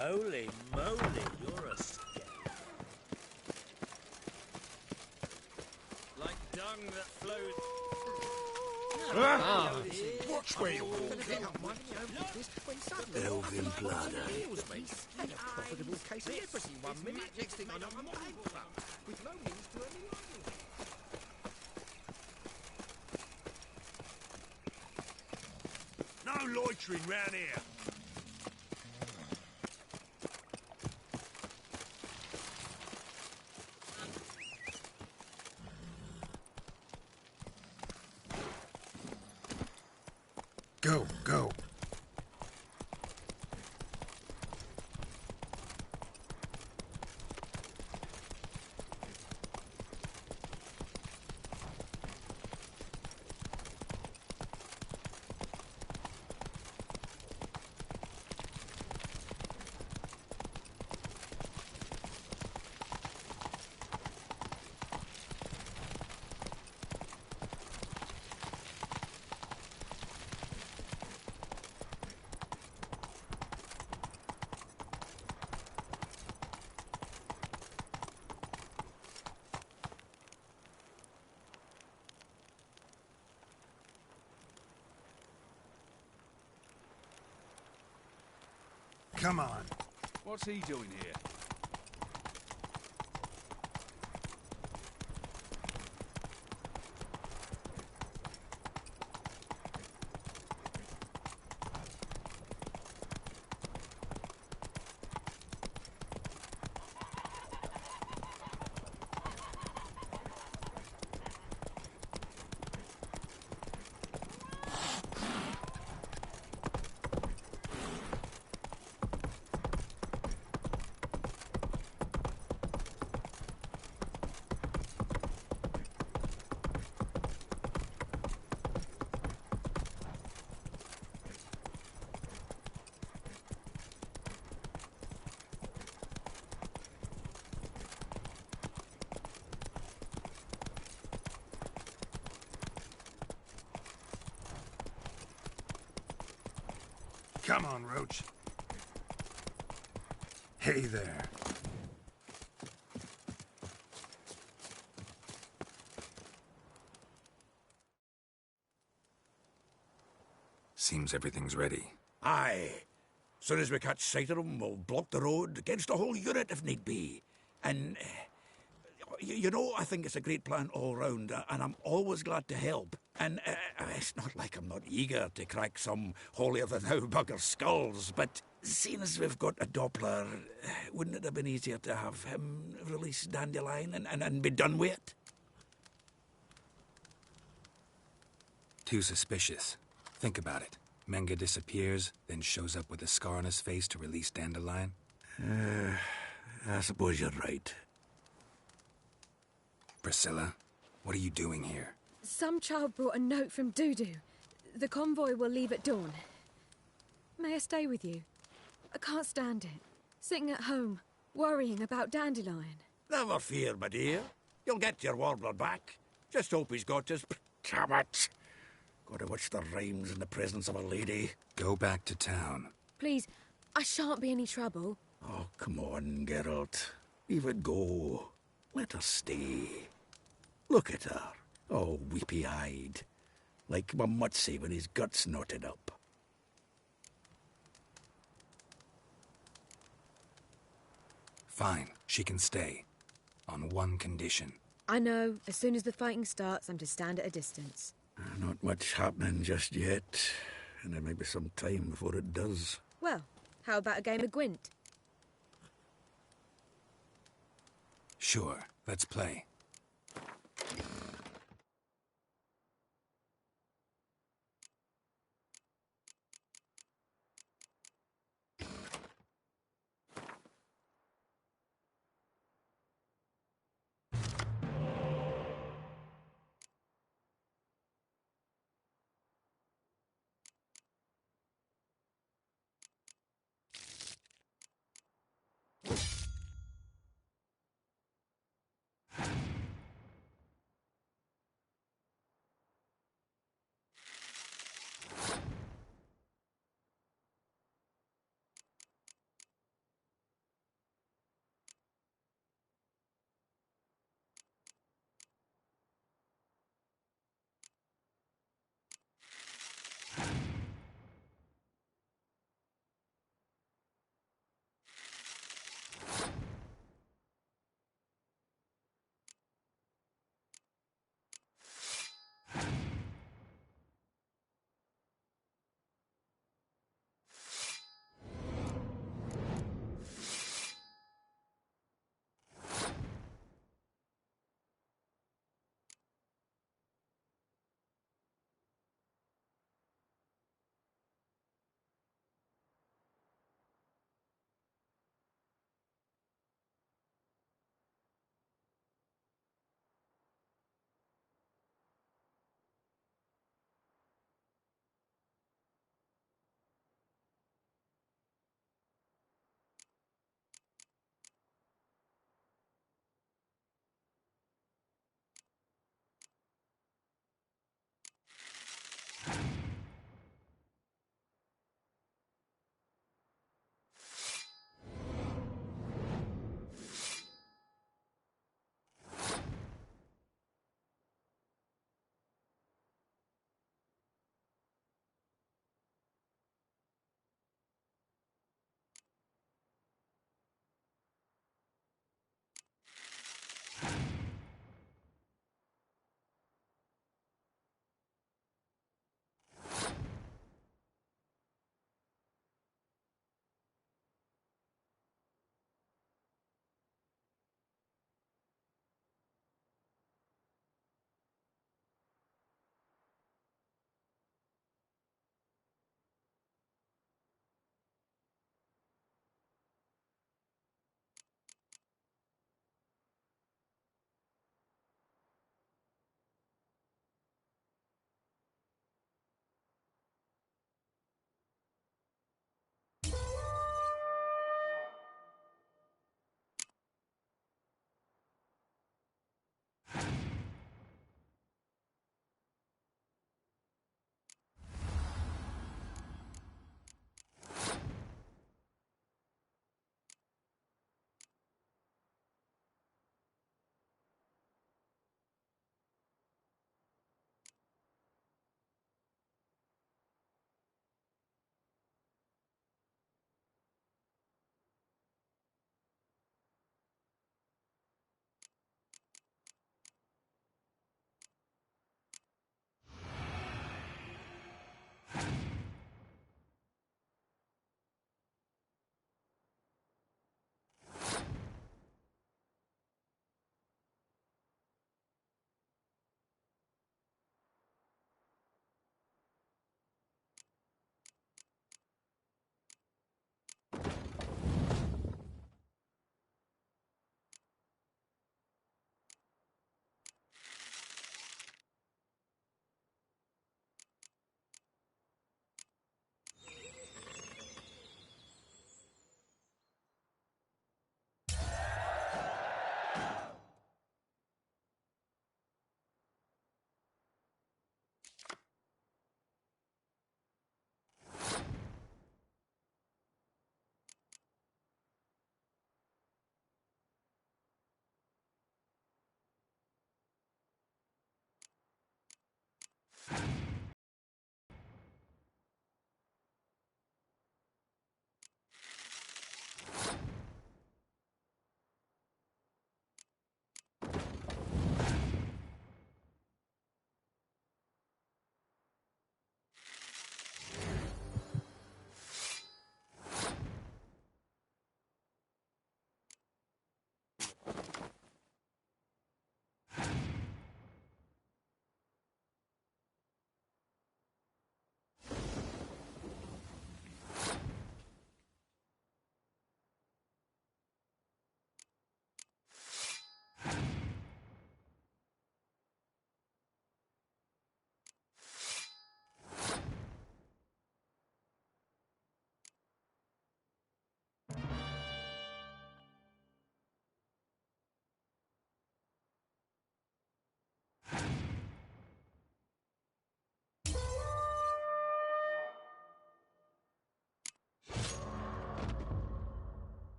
Holy moly, you're a scare. Like dung that flows. Watch where you're walking. Elvin Bladder. Had a profitable case of leprosy 1 minute. Next thing I know, I'm with no means to earning money. No loitering round here. Go, go. Come on. What's he doing here? Come on, Roach. Hey there. Seems everything's ready. Aye. Soon as we catch sight of them, we'll block the road against the whole unit if need be. And, you know, I think it's a great plan all round, and I'm always glad to help. And it's not like I'm not eager to crack some holier-than-thou bugger skulls, but seeing as we've got a Doppler, wouldn't it have been easier to have him release Dandelion and be done with it? Too suspicious. Think about it. Menga disappears, then shows up with a scar on his face to release Dandelion. I suppose you're right. Priscilla, what are you doing here? Some child brought a note from Dudu. The convoy will leave at dawn. May I stay with you? I can't stand it. Sitting at home, worrying about Dandelion. Never fear, my dear. You'll get your warbler back. Just hope he's got his... Damn it! Gotta watch the rhymes in the presence of a lady. Go back to town. Please, I shan't be any trouble. Oh, come on, Geralt. Leave it go. Let her stay. Look at her. Oh, weepy-eyed. Like Mamutsi when his gut's knotted up. Fine, she can stay. On one condition. I know, as soon as the fighting starts, I'm to stand at a distance. Not much happening just yet, and there may be some time before it does. Well, how about a game of Gwent? Sure, let's play.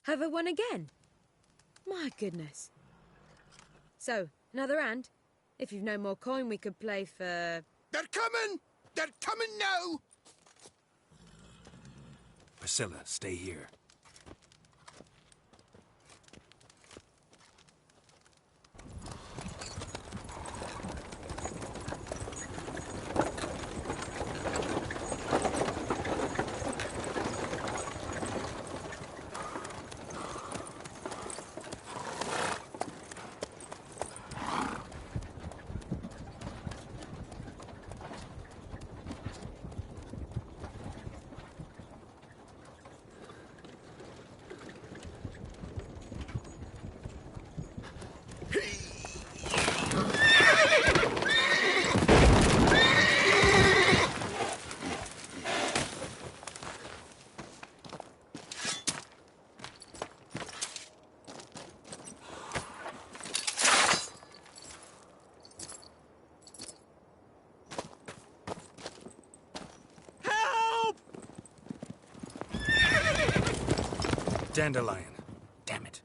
Have I won again? My goodness. So, another hand? If you've no more coin, we could play for... They're coming! They're coming now! Priscilla, stay here. Dandelion. Damn it.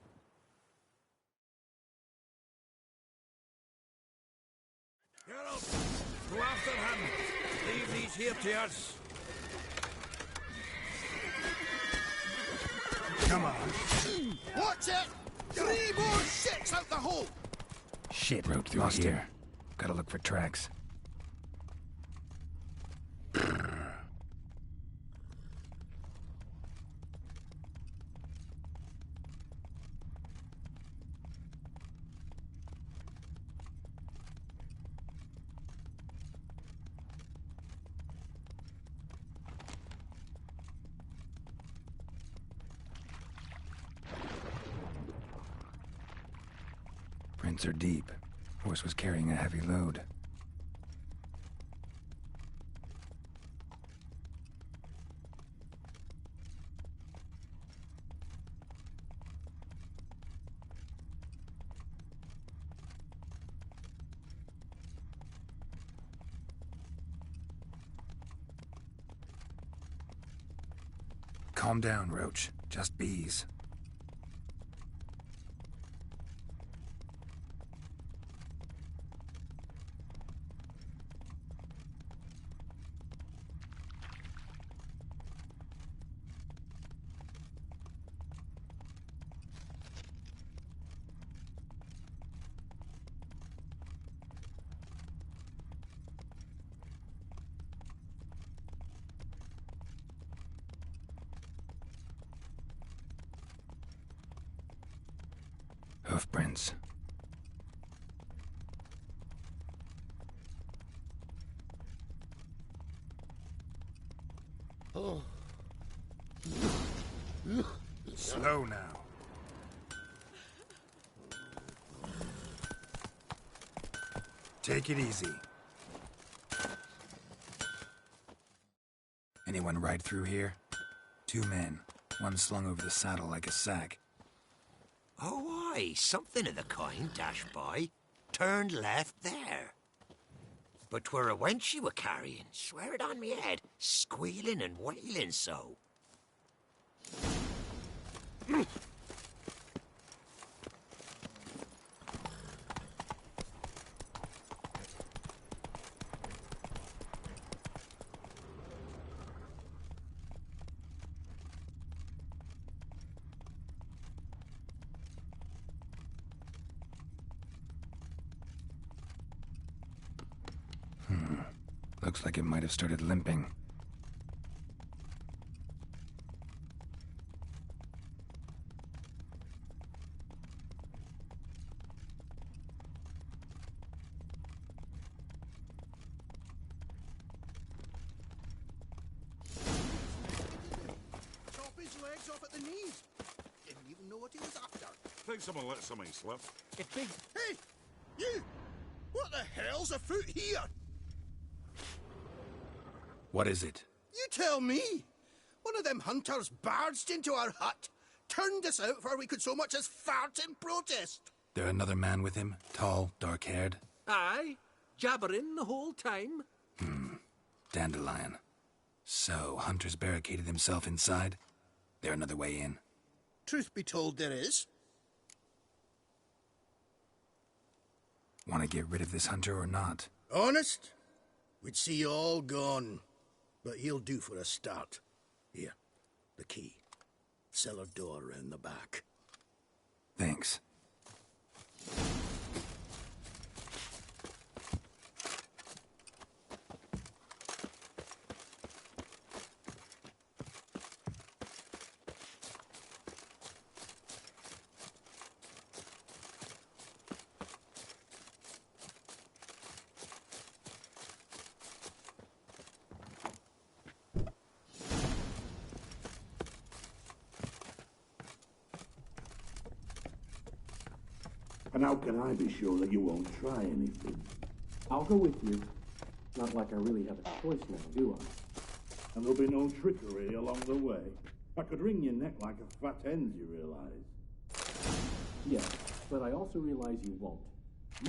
Geralt, go after him. Leave these here to us. Come on. Watch it! 3 more ships out the hole! Shit, rode through here. Gotta look for tracks. Prints are deep. Horse was carrying a heavy load. Calm down, Roach. Just bees. Hoofprints. Oh. Slow now. Take it easy. Anyone ride through here? 2 men. One slung over the saddle like a sack. Oh, aye, something of the kind dashed by. Turned left there. But 'twere a wench she were carrying, swear it on me head, squealing and wailing so. Looks like it might have started limping. Chop his legs off at the knees. Didn't even know what he was after. Think someone let something slip. It's big. Hey! You! What the hell's afoot here? What is it? You tell me! One of them hunters barged into our hut, turned us out before we could so much as fart in protest. There another man with him? Tall, dark-haired? Aye, jabbering the whole time. Dandelion. So, Hunter's barricaded himself inside? There another way in? Truth be told, there is. Want to get rid of this Hunter or not? Honest? We'd see you all gone. But he'll do for a start. Here, the key. Cellar door round the back. Thanks. And how can I be sure that you won't try anything? I'll go with you. Not like I really have a choice now, do I? And there'll be no trickery along the way. I could wring your neck like a fat hen's, you realize? Yes, but I also realize you won't.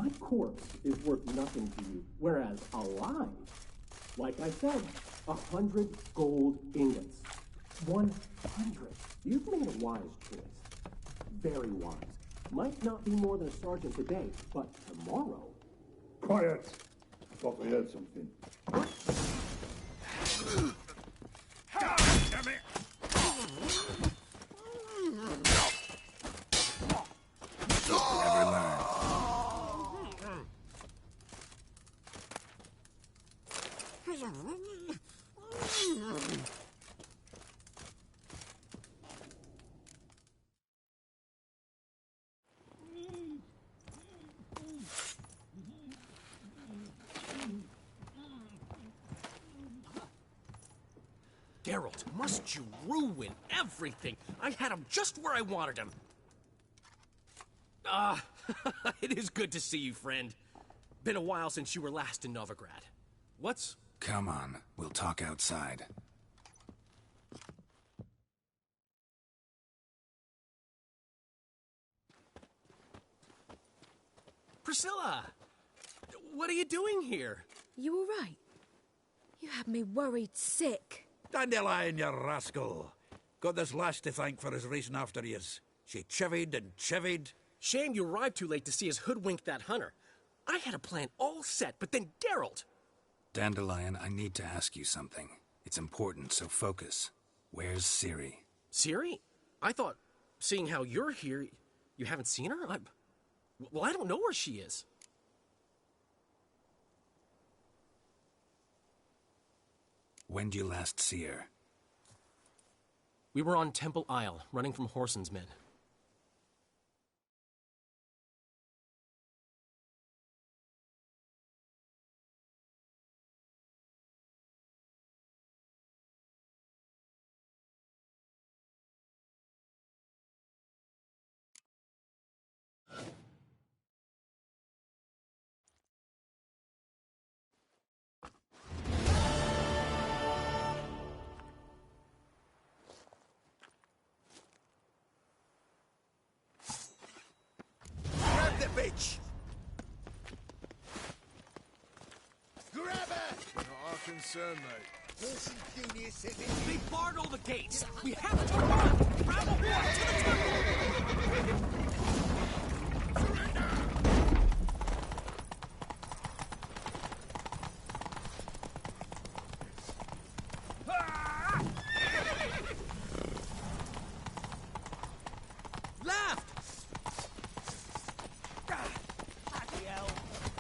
My corpse is worth nothing to you, whereas alive, like I said, 100 gold ingots. 100. You've made a wise choice. Very wise. Might not be more than a sergeant today, but tomorrow... Quiet! I thought we heard something. God damn it! Never learn. Geralt, must you ruin everything? I had him just where I wanted him. It is good to see you, friend. Been a while since you were last in Novigrad. What's... Come on, we'll talk outside. Priscilla! What are you doing here? You all right? You had me worried sick. Dandelion, you rascal. Got this lass to thank for his racing after yous. She chivied and chivied. Shame you arrived too late to see us hoodwink that hunter. I had a plan all set, but then Geralt... Dandelion, I need to ask you something. It's important, so focus. Where's Ciri? Ciri? I thought, seeing how you're here, you haven't seen her? Well, I don't know where she is. When did you last see her? We were on Temple Isle, running from Whoreson's men. Bitch! Grab her! Not our concern, mate. Wilson Junior says They barred all the gates! We have to run! Grab a horse to the temple! Surrender! Left!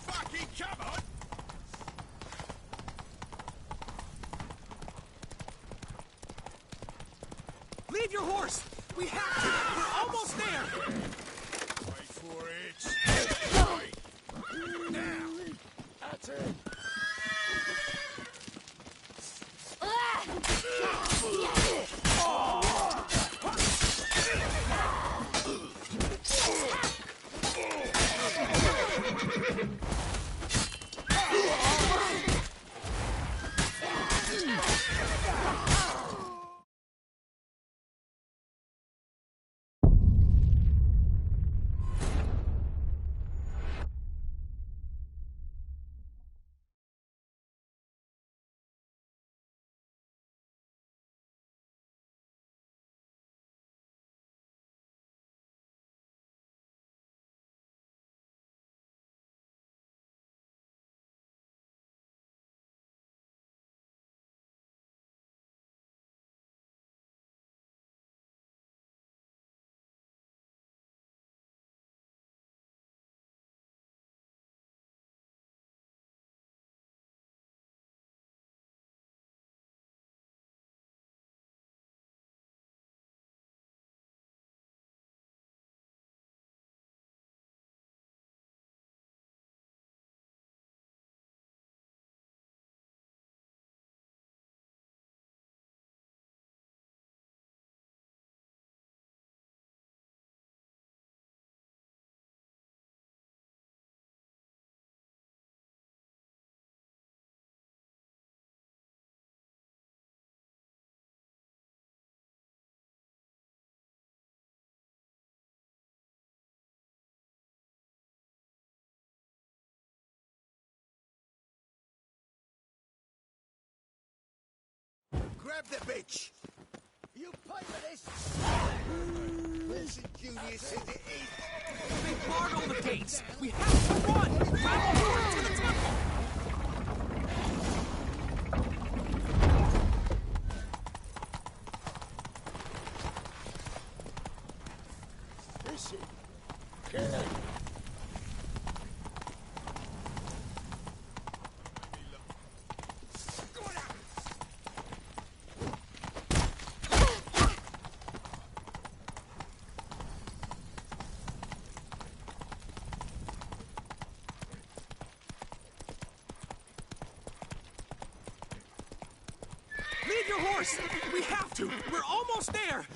Fucking come on! Leave your horse! We have to! We're almost there! Wait for it. Right. Now. That's it. Grab the bitch! You pay for this? Listen, Junior says it is. They barred all the gates! We have to run! Grab a horse to the temple! Listen. Can Leave your horse! We have to! We're almost there!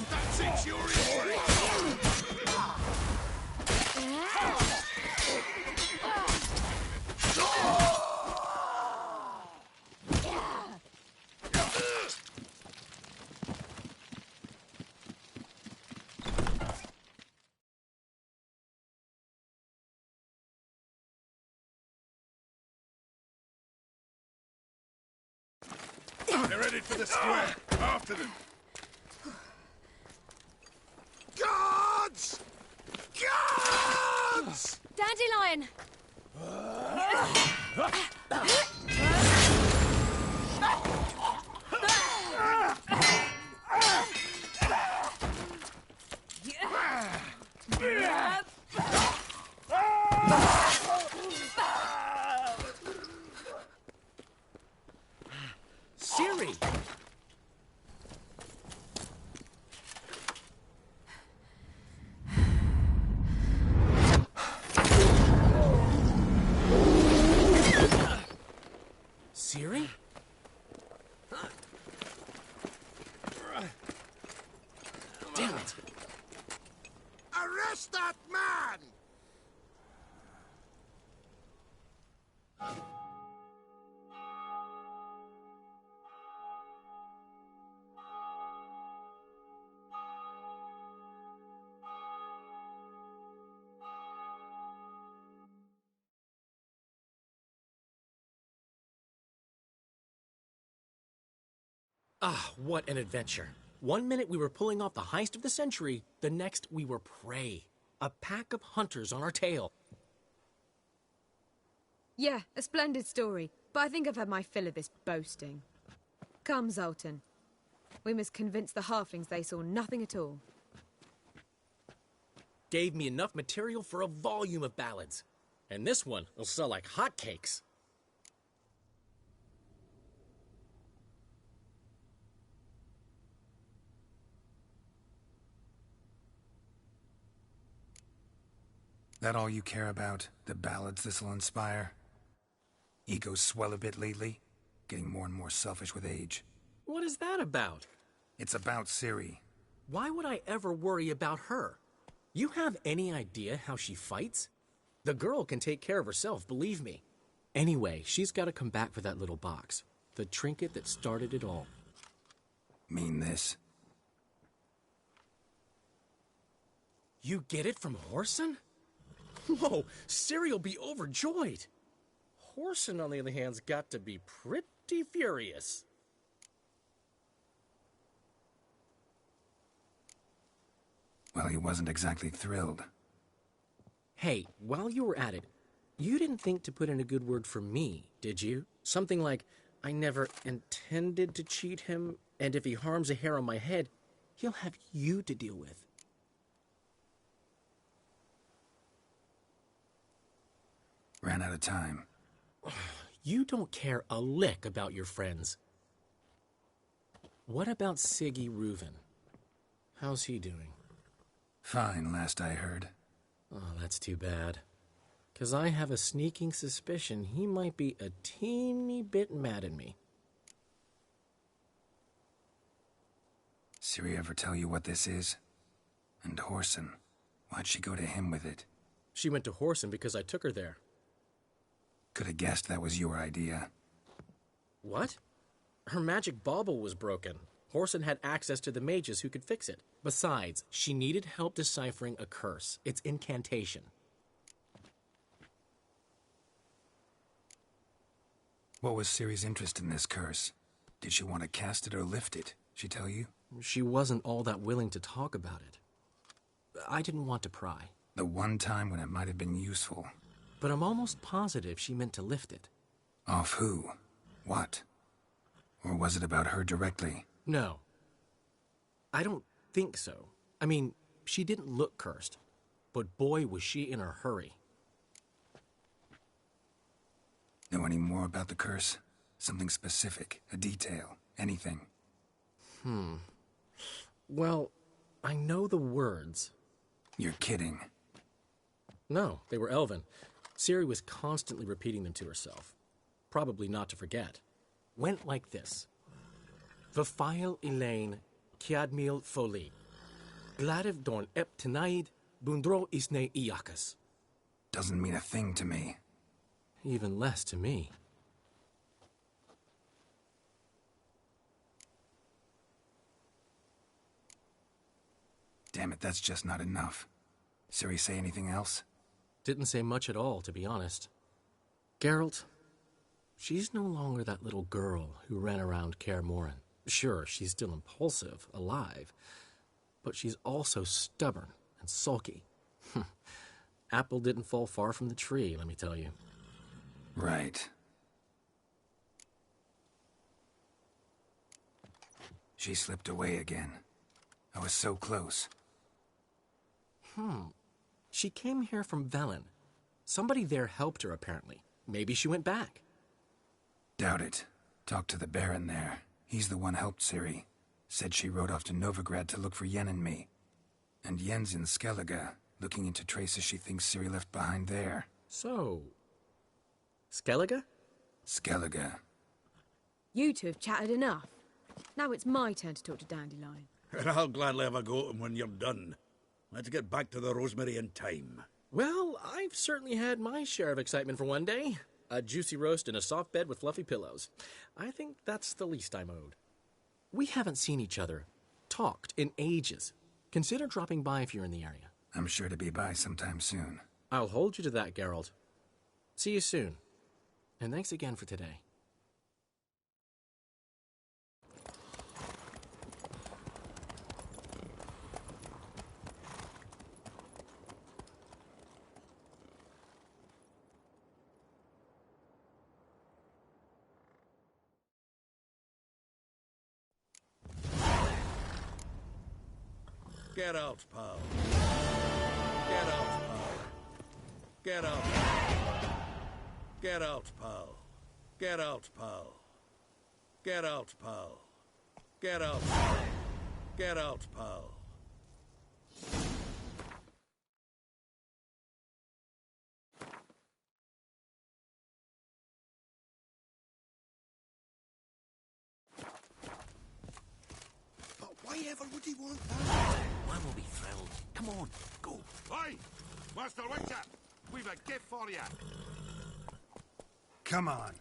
That's it, you're in. They're headed for the square. After them. Guards! Guards! Dandelion! Siri! Siri? Damn it! Arrest that man! Ah, what an adventure. One minute we were pulling off the heist of the century, the next we were prey. A pack of hunters on our tail. Yeah, a splendid story. but I think I've had my fill of this boasting. Come, Zoltan. We must convince the halflings they saw nothing at all. Gave me enough material for a volume of ballads. And this one will sell like hotcakes. That all you care about? The ballads this'll inspire? Egos swell a bit lately? Getting more and more selfish with age. What is that about? It's about Ciri. Why would I ever worry about her? You have any idea how she fights? The girl can take care of herself, believe me. Anyway, she's got to come back for that little box. The trinket that started it all. Mean this? You get it from Whoreson? Whoa, Ciri'll be overjoyed. Whoreson, on the other hand's got to be pretty furious. Well, he wasn't exactly thrilled. Hey, while you were at it, you didn't think to put in a good word for me, did you? Something like, I never intended to cheat him, and if he harms a hair on my head, he'll have you to deal with. Ran out of time. You don't care a lick about your friends. What about Siggy Reuven? How's he doing? Fine, last I heard. Oh, that's too bad. 'Cause I have a sneaking suspicion he might be a teeny bit mad at me. Ciri ever tell you what this is? And Whoreson, why'd she go to him with it? She went to Whoreson because I took her there. Could have guessed that was your idea. What? Her magic bauble was broken. Whoreson had access to the mages who could fix it. Besides, she needed help deciphering a curse. Its incantation. What was Ciri's interest in this curse? Did she want to cast it or lift it? She tell you? She wasn't all that willing to talk about it. I didn't want to pry. The one time when it might have been useful. But I'm almost positive she meant to lift it. Off who? What? Or was it about her directly? No. I don't think so. I mean, she didn't look cursed. But boy, was she in a hurry. Know any more about the curse? Something specific, a detail, anything? Well, I know the words. You're kidding. No, they were Elven. Ciri was constantly repeating them to herself. Probably not to forget. Went like this. Vafile Elaine, Kiadmil Foli. Gladiv Dorn Ep Tenaid, Bundro Isne Iakas. Doesn't mean a thing to me. Even less to me. Damn it, that's just not enough. Ciri say anything else? Didn't say much at all, to be honest. Geralt, she's no longer that little girl who ran around Kaer Morhen. Sure, she's still impulsive, alive, but she's also stubborn and sulky. Apple didn't fall far from the tree, let me tell you. Right. She slipped away again. I was so close. She came here from Velen. Somebody there helped her, apparently. Maybe she went back. Doubt it. Talked to the Baron there. He's the one helped Ciri. Said she rode off to Novigrad to look for Yen and me. And Yen's in Skellige, looking into traces she thinks Ciri left behind there. So... Skellige? Skellige. You two have chatted enough. Now it's my turn to talk to Dandelion. And I'll gladly have a go at him when you're done. Let's get back to the Rosemary in time. Well, I've certainly had my share of excitement for one day. A juicy roast in a soft bed with fluffy pillows. I think that's the least I'm owed. We haven't seen each other, talked, in ages. Consider dropping by if you're in the area. I'm sure to be by sometime soon. I'll hold you to that, Geralt. See you soon. And thanks again for today. Get out, pal. Get out, pal. Get out. Get out, pal. Get out, pal. Get out, pal. Get out. Get out, pal. But why ever would he want that? I will be thrilled. Come on, go. Hey, Master Witcher, we've a gift for you. Come on.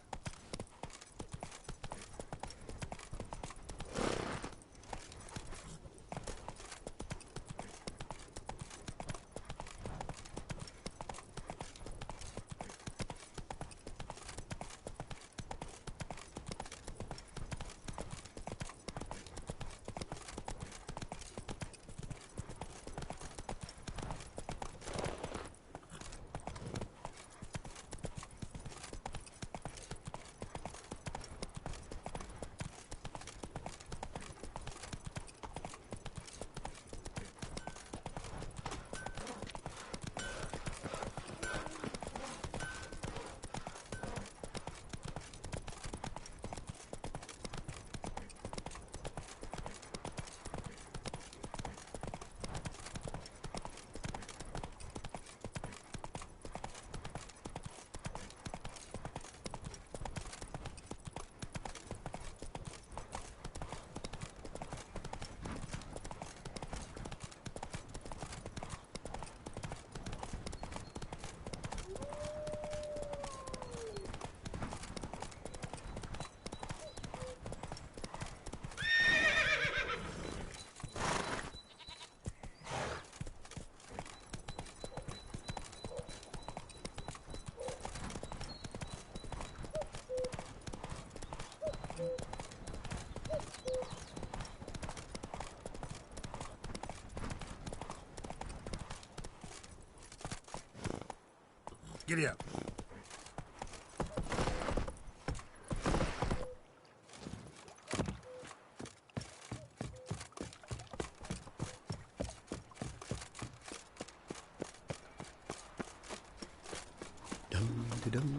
Giddy up.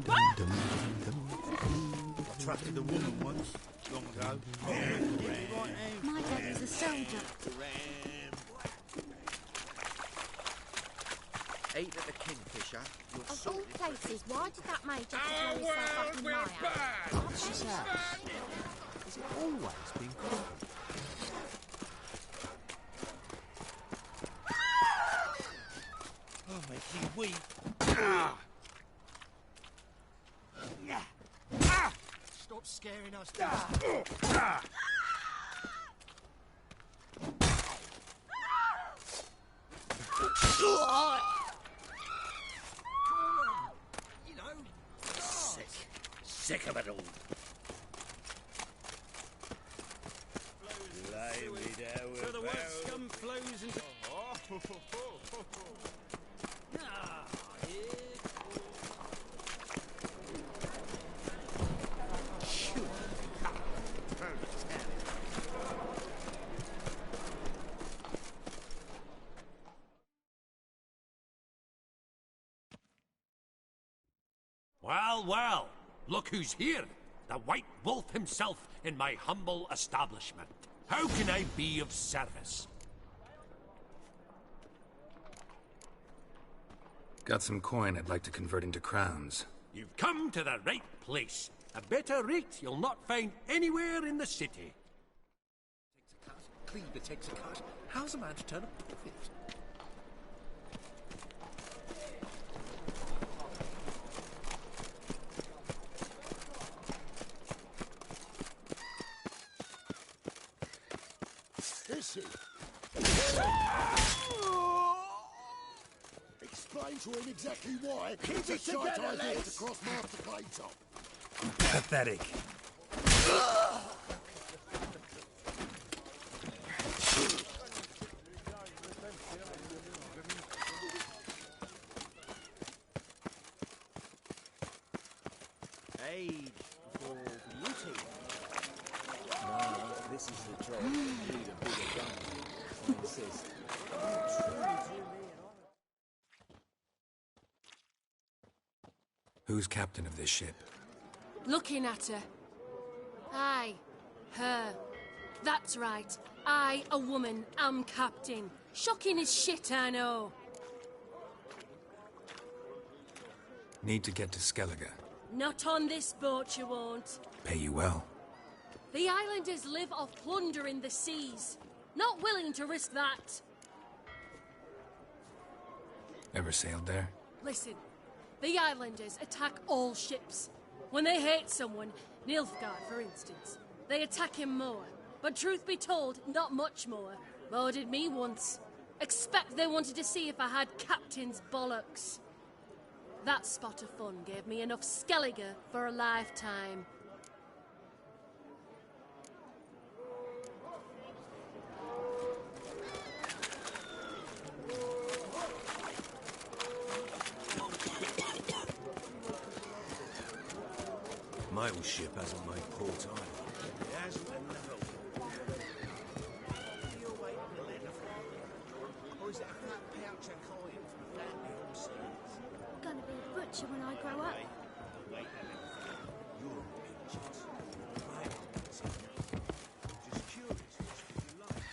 I trusted a woman once, long ago. My dad was a soldier. Ate at the Kingfisher. You're Of all sorted. places, why did that major Our throw himself world up in will my house? burn! This house. Has it always been called? Oh, make you weep. Stop scaring us. Sick of it all. Lay me down with So the worst scum flows into... Ah, here Well, well, look who's here. The White Wolf himself in my humble establishment. How can I be of service? Got some coin I'd like to convert into crowns. You've come to the right place. A better rate you'll not find anywhere in the city. Cleaver takes a cut. How's a man to turn a profit? Is he? Explain to him exactly why. Keep it's a it shite together, idea lads. to cross Master Claytop. Pathetic. Age for beauty. No, this is the job. You need a bigger gun. I insist. Who's captain of this ship? Looking at her. Aye, her. That's right. I, a woman, am captain. Shocking as shit, I know. Need to get to Skellige. Not on this boat, you won't. Pay you well. The islanders live off plunder in the seas. Not willing to risk that. Ever sailed there? Listen, the islanders attack all ships. When they hate someone, Nilfgaard for instance, they attack him more. But truth be told, not much more. More did me once. Expect they wanted to see if I had captain's bollocks. That spot of fun gave me enough Skellige for a lifetime. My old ship hasn't made port either. It hasn't and never will. Or is that a fat pouch of coin from a family on the seas? Gonna be a butcher when I grow up. Wait a minute. You're pinches. I'm just curious what you like.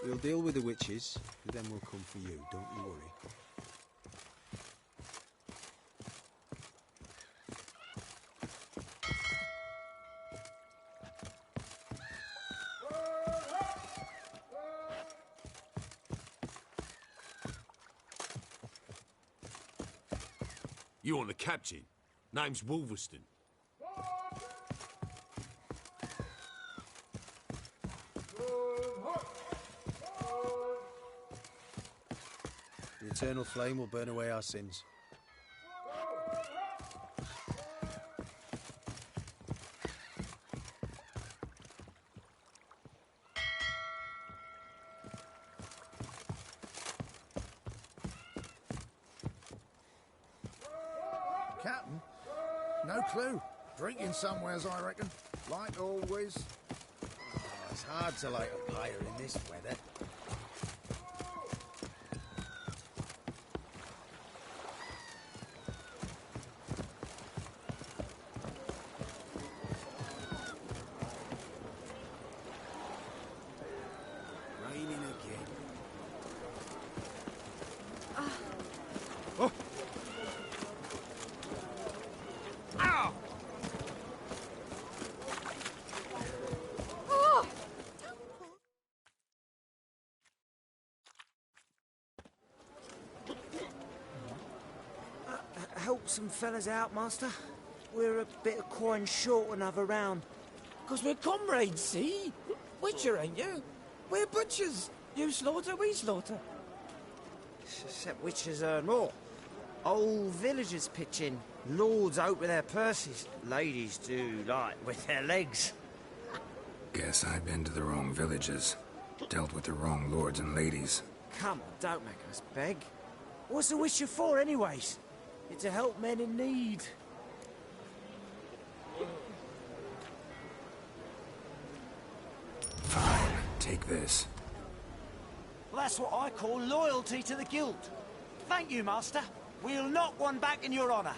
We'll deal with the witches, but then we'll come for you, don't you worry. You want the captain? Name's Wolverston. The eternal flame will burn away our sins. Captain? No clue. Drinking somewheres, I reckon. Like always. Oh, it's hard to light a fire in this weather. Raining again. Oh! Ow! Oh! Help some fellas out, Master. We're a bit of coin short another round. 'Cause we're comrades, see? Witcher, ain't you? We're butchers. You slaughter, we slaughter. Except witchers earn more. Old villagers pitch in. Lords out with their purses. Ladies do like with their legs. Guess I've been to the wrong villages. Dealt with the wrong lords and ladies. Come on, don't make us beg. What's the witcher for, anyways? It's to help men in need. Fine, take this. Well, that's what I call loyalty to the guild. Thank you, Master. We'll knock one back in your honour.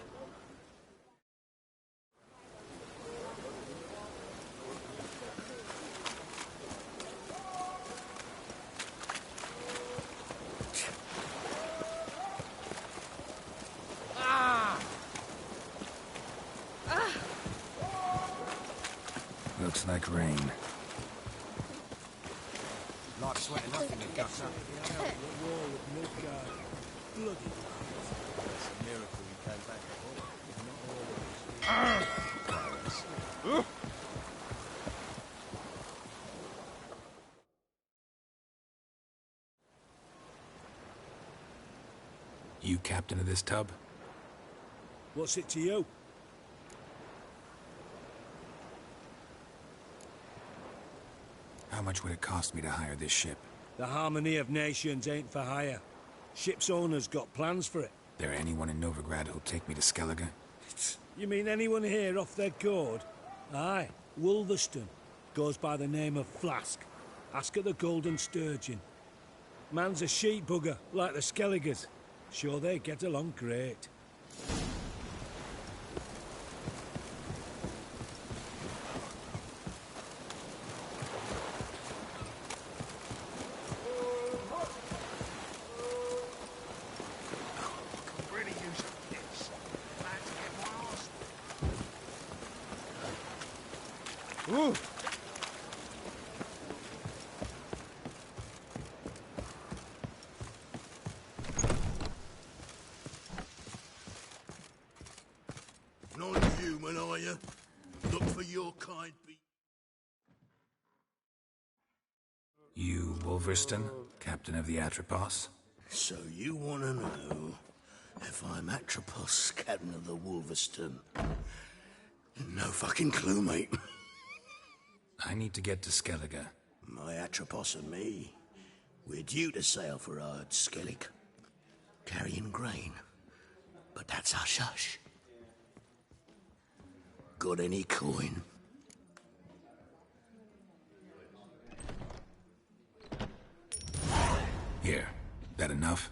Looks like rain. Like sweating up in the gutter. Bloody it's a miracle he came back at all. You captain of this tub? What's it to you? How much would it cost me to hire this ship? The Harmony of Nations ain't for hire. Ship's owner's got plans for it. There anyone in Novigrad who'll take me to Skellige? You mean anyone here off their gourd? Aye, Wolverston. Goes by the name of Flask. Ask at the Golden Sturgeon. Man's a sheep bugger, like the Skelligers. Sure they get along great. Ooh. Non-human, are you? Look for your kind. You, Wolverston, captain of the Atropos? So you want to know if I'm Atropos, captain of the Wolverston? No fucking clue, mate. I need to get to Skellige. My Atropos and me, we're due to sail for Ard Skellig, carrying grain. But that's hush-hush. Got any coin? Here. That enough?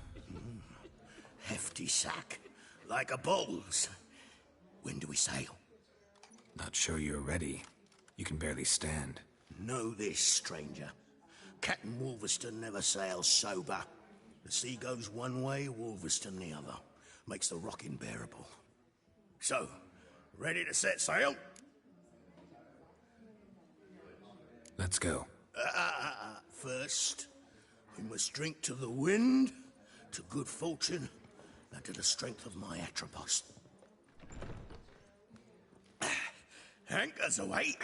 Hefty sack. Like a bull's. When do we sail? Not sure you're ready. You can barely stand. Know this, stranger. Captain Wolverston never sails sober. The sea goes one way, Wolverston the other. Makes the rocking bearable. So, ready to set sail? Let's go. First, we must drink to the wind, to good fortune, and to the strength of my Atropos. Anchors away.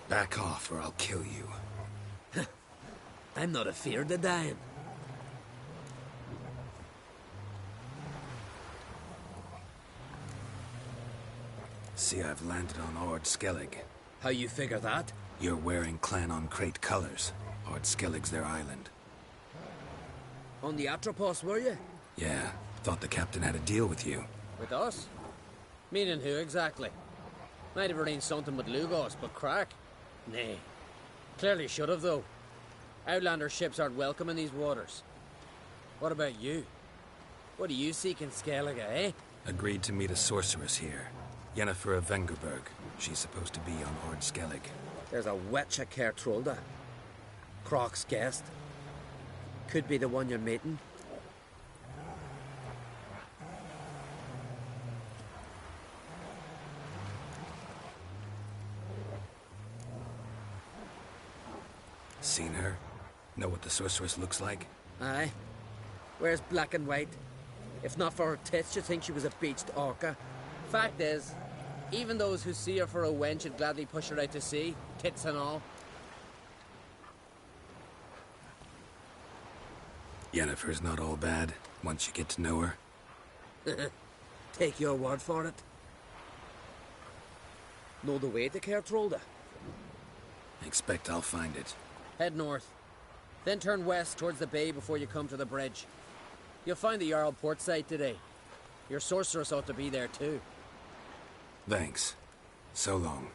Back off or I'll kill you. I'm not afeard of dying. See, I've landed on Ord Skellig. How you figure that? You're wearing Clan on Crate colors. Ord Skellig's their island. On the Atropos, were you? Yeah, thought the captain had a deal with you. With us? Meaning who exactly? Might have arranged something with Lugos, but crack? Nay. Clearly should have, though. Outlander ships aren't welcome in these waters. What about you? What do you seek in Skellige, eh? Agreed to meet a sorceress here. Yennefer of Vengerberg. She's supposed to be on Ord Skellig. There's a witch at Kertrolda. Croc's guest. Could be the one you're meeting. Seen her? Know what the sorceress looks like? Aye. Wears black and white. If not for her tits, you'd think she was a beached orca. Fact is, even those who see her for a wench would gladly push her out to sea, tits and all. Yennefer's not all bad, once you get to know her. Take your word for it. Know the way to Kertrolda? Expect I'll find it. Head north. Then turn west towards the bay before you come to the bridge. You'll find the Jarl port site today. Your sorceress ought to be there too. Thanks. So long.